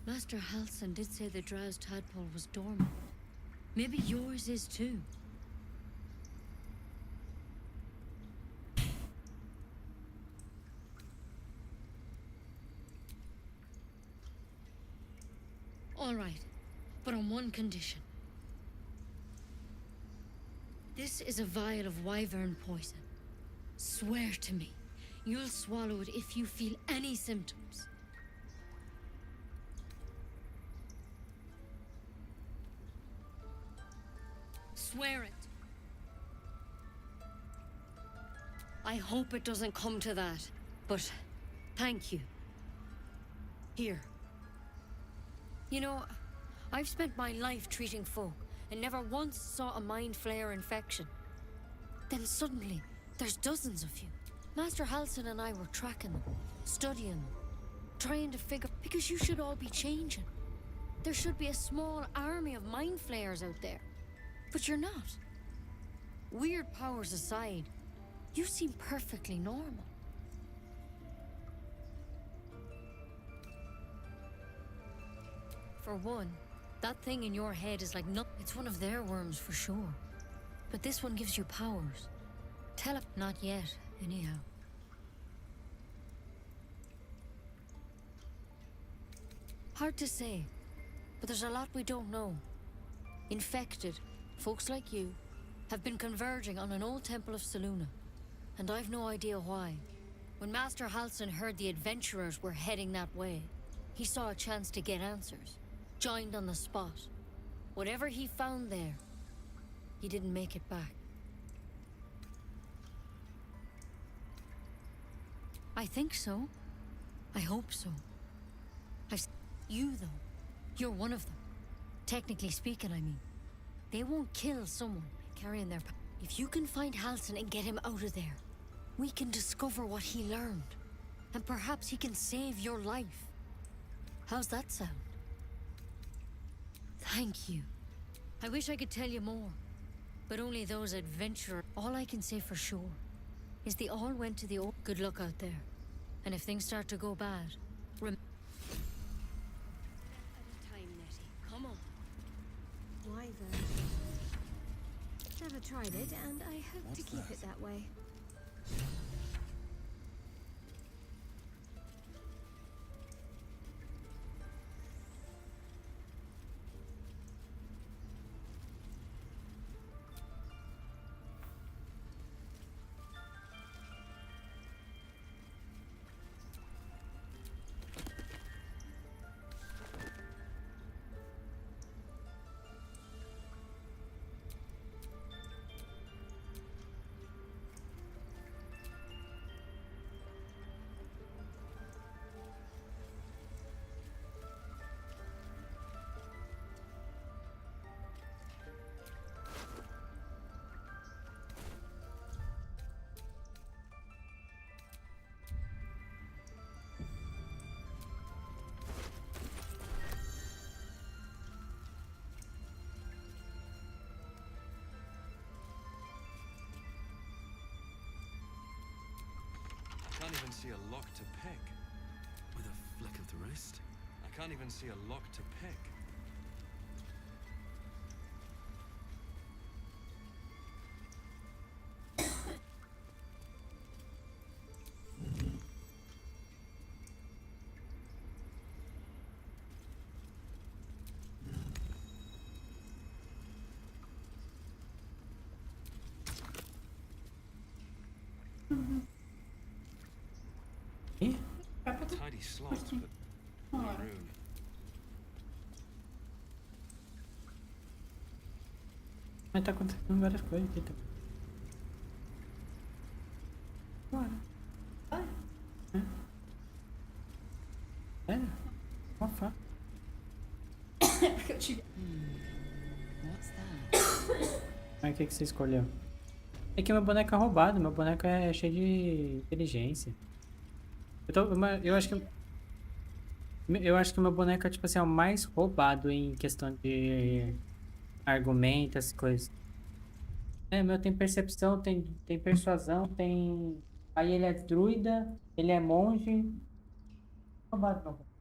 Master Halsin did say the drow's tadpole was dormant. Maybe yours is too. All right, but on one condition. This is a vial of wyvern poison. Swear to me, you'll swallow it if you feel any symptoms. Swear it. I hope it doesn't come to that, but thank you. Here. You know, I've spent my life treating folk and never once saw a mind flare infection. Then suddenly, there's dozens of you. Master Halsin and I were tracking them, studying them. trying to figure... Because you should all be changing. There should be a small army of mind flayers out there. But you're not. Weird powers aside, you seem perfectly normal. For one, that thing in your head is like it's one of their worms for sure. But this one gives you powers. Not yet, anyhow. Hard to say, but there's a lot we don't know. Infected, folks like you, have been converging on an old temple of Selûne, and I've no idea why. When Master Halsin heard the adventurers were heading that way, he saw a chance to get answers, joined on the spot. Whatever he found there, he didn't make it back. I think so. I hope so. You, though, you're one of them. Technically speaking, I mean. They won't kill someone carrying their power. If you can find Halsin and get him out of there, we can discover what he learned. And perhaps he can save your life. How's that sound? Thank you. I wish I could tell you more. But only those adventurers... All I can say for sure is they all went to the old... Good luck out there. And if things start to go bad, At a time, Nettie. Come on. Wyvern. Never tried it, and I hope to keep it that way. I can't even see a lock to pick. With a flick of the wrist? I can't even see a lock to pick. Tidy slot, but no rune. Mas tá acontecendo várias coisas aqui também. Bora. Vai. É. Uma faca. What's that? Mas o que você escolheu? É que meu boneco é roubado, meu boneco é cheio de inteligência. Eu acho que o meu boneco é tipo assim, é o mais roubado em questão de argumento, essas coisas. É, meu tem percepção, tem persuasão, tem. Aí ele é druida, ele é monge. Roubado, não.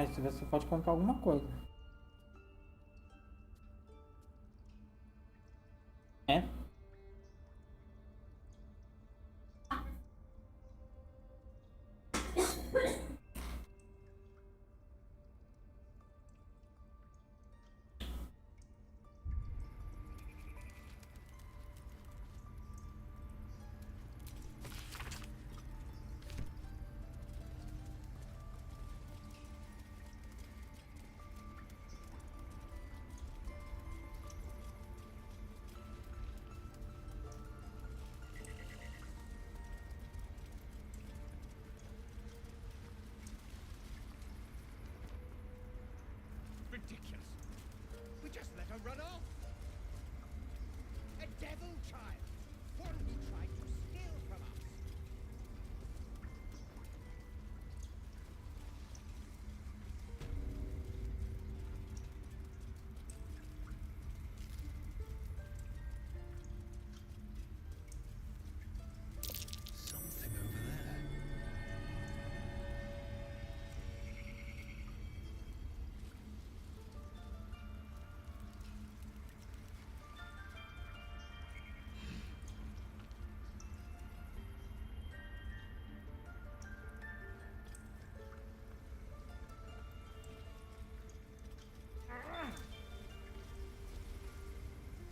Aí você pode comprar alguma coisa. É? Ridiculous. We just let her run off. A devil child. One who tried to steal from us. Something over there.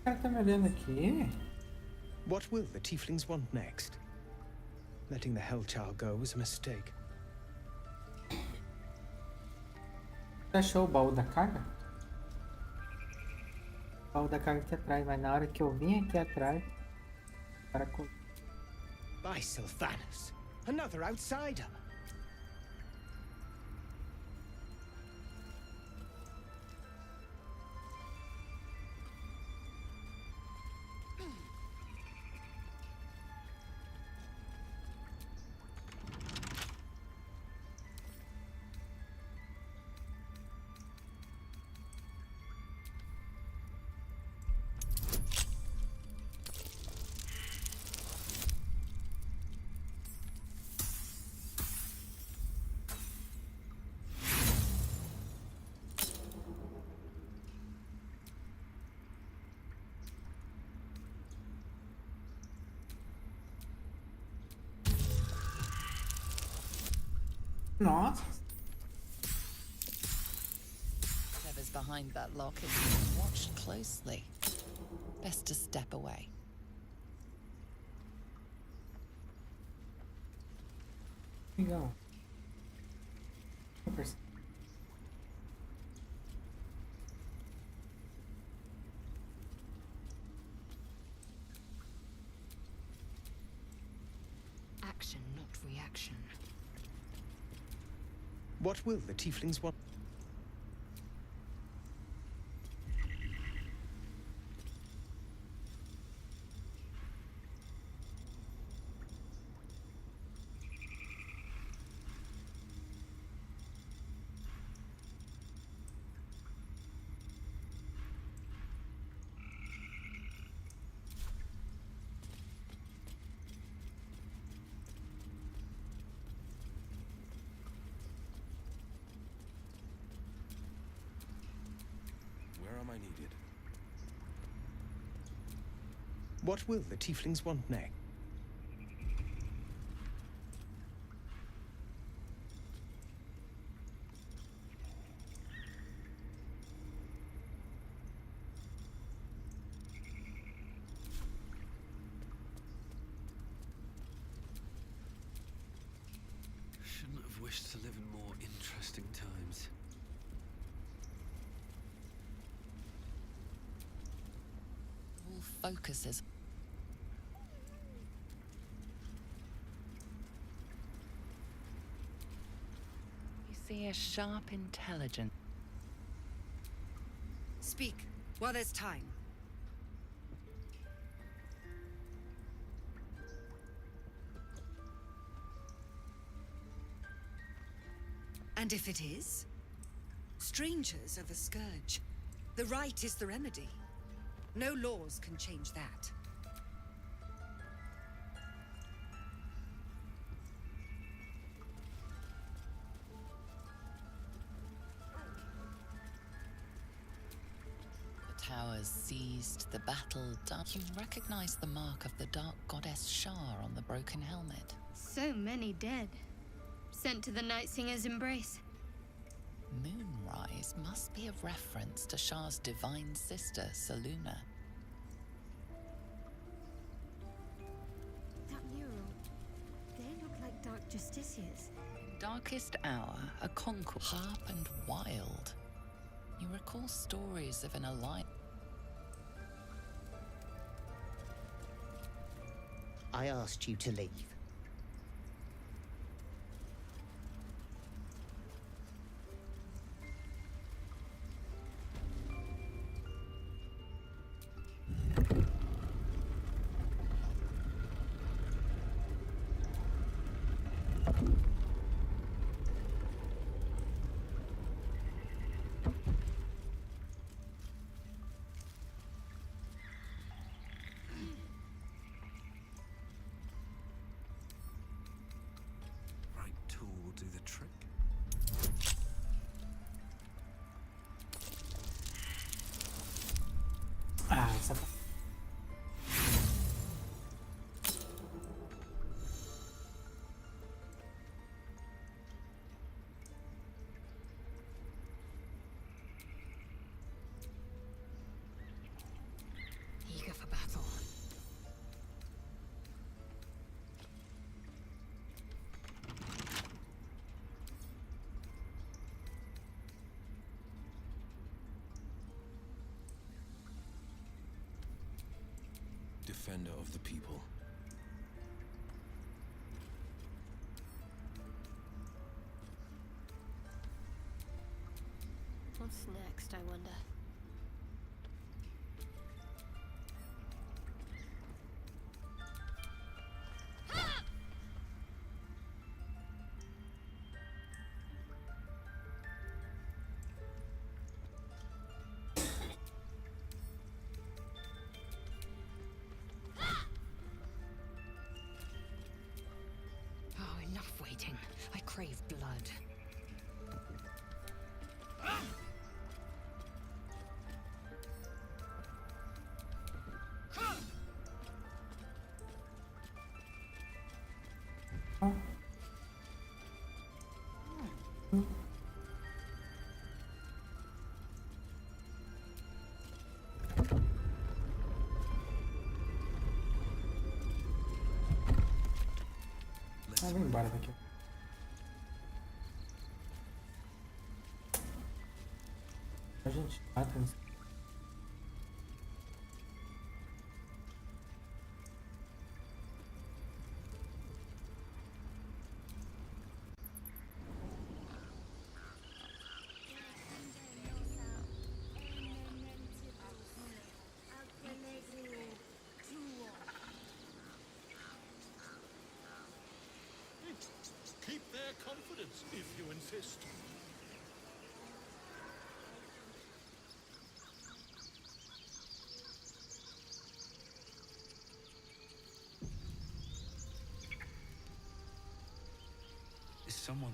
O cara tá me olhando aqui. What will the tieflings want next? Letting the Hellchild go was a mistake. Você achou o baú da carga? O baú da carga aqui atrás, mas na hora que eu vim aqui atrás, o cara... By Sylvanus, another outsider. Nossa. Whatever's behind that lock is being watched closely. Best to step away. Legal. Action, not reaction. What will the tieflings want? Where am I needed? What will the tieflings want next? Shouldn't have wished to live in more interesting times. All focuses. You see a sharp intelligence. Speak, while there's time. And if it is? Strangers are the scourge. The right is the remedy. No laws can change that. powers seized, the battle done. You recognize the mark of the dark goddess Shar on the broken helmet. So many dead. Sent to the Night Singer's embrace. Moonrise must be a reference to Shar's divine sister, Selûne. That mural. They look like Dark Justiciars. Darkest hour, a conquest, harp and wild. You recall stories of an alliance. I asked you to leave. Right tool will do the trick. Ah, essa... Eager for battle. Defender of the people. What's next, I wonder? Oh, enough waiting. I crave blood. Ah, vou embora daqui. A gente mata isso. Keep their confidence, if you insist. Is someone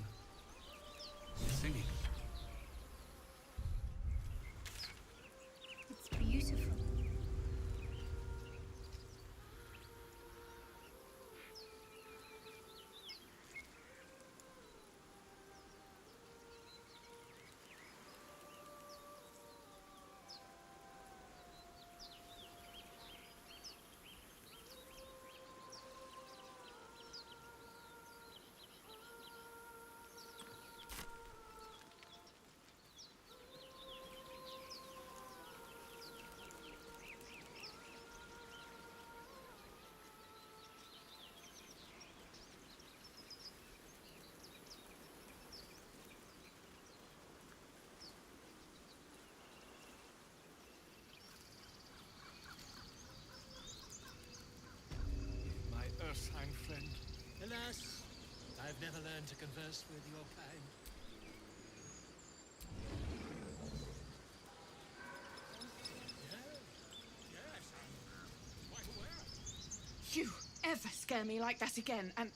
singing? It's beautiful. My Ursine friend. Alas, I've never learned to converse with your kind. Yes, I'm quite aware. You ever scare me like that again, and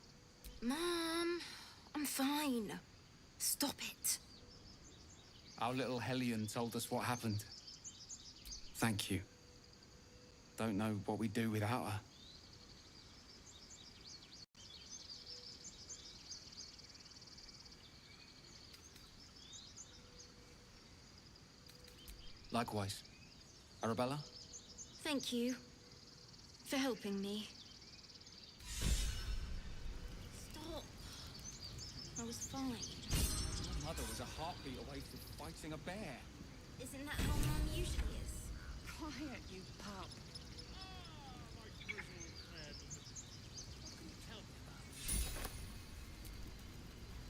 Mom, I'm fine. Stop it. Our little Hellion told us what happened. Thank you. Don't know what we'd do without her. Likewise. Arabella? Thank you for helping me. Stop. I was fine. My mother was a heartbeat away from fighting a bear. Isn't that how Mum usually is? Quiet, you pup.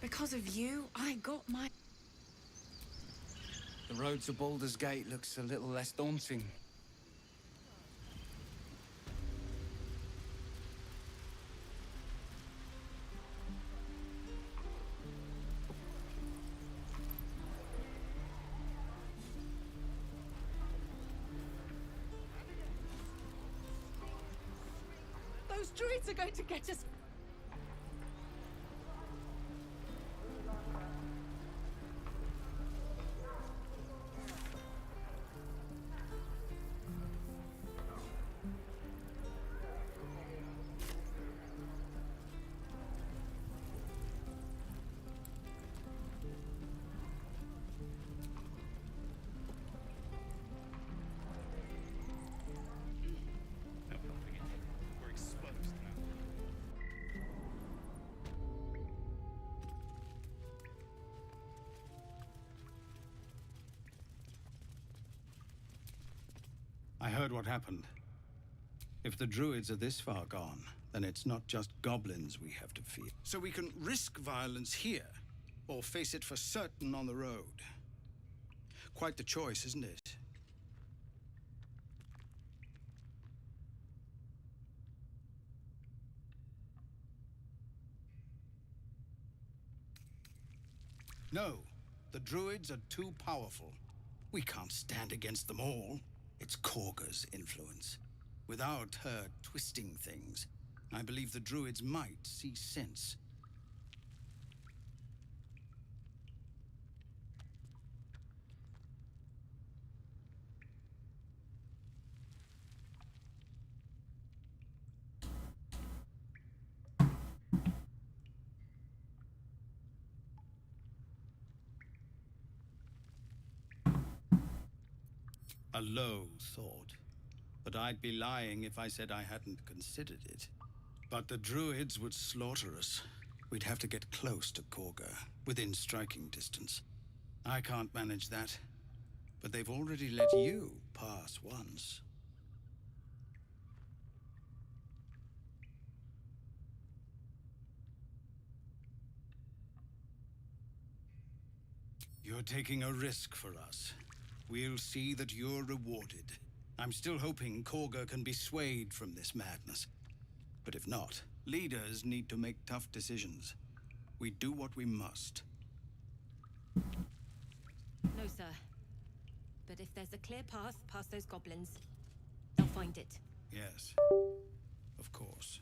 Because of you, I got my... The road to Baldur's Gate looks a little less daunting. Those druids are going to get us. We're exposed now. I heard what happened. If the druids are this far gone, then it's not just goblins we have to fear. So we can risk violence here, or face it for certain on the road. Quite the choice, isn't it? No, the druids are too powerful. We can't stand against them all. It's Korga's influence. Without her twisting things, I believe the druids might see sense. A low thought. But I'd be lying if I said I hadn't considered it. But the druids would slaughter us. We'd have to get close to Korga, within striking distance. I can't manage that. But they've already let you pass once. You're taking a risk for us. We'll see that you're rewarded. I'm still hoping Korga can be swayed from this madness. But if not, leaders need to make tough decisions. We do what we must. No, sir. But if there's a clear path past those goblins, they'll find it. Yes, of course.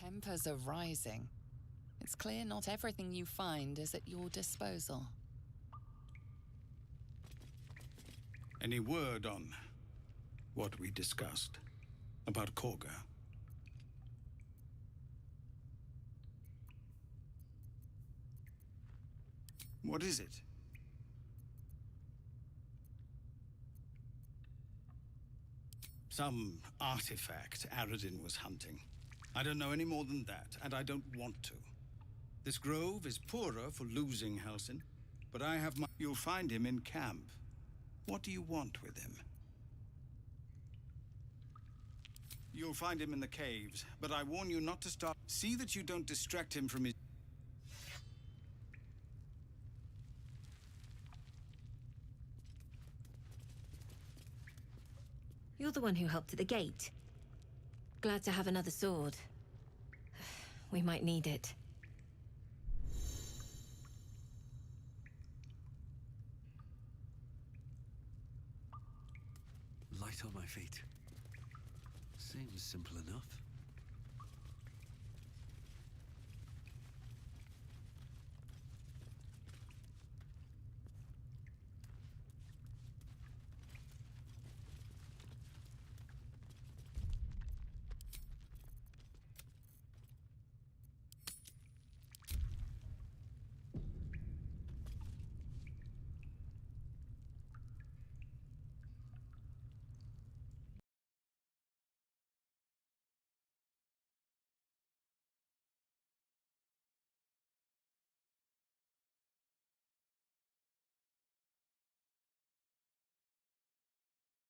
Tempers are rising. It's clear not everything you find is at your disposal. Any word on what we discussed about Korga? What is it? Some artifact Aradin was hunting. I don't know any more than that, and I don't want to. This grove is poorer for losing Halsin, but I have my... You'll find him in camp. What do you want with him? You'll find him in the caves, but I warn you not to stop. See that you don't distract him from his... You're the one who helped at the gate. Glad to have another sword. We might need it. Light on my feet. Seems simple enough.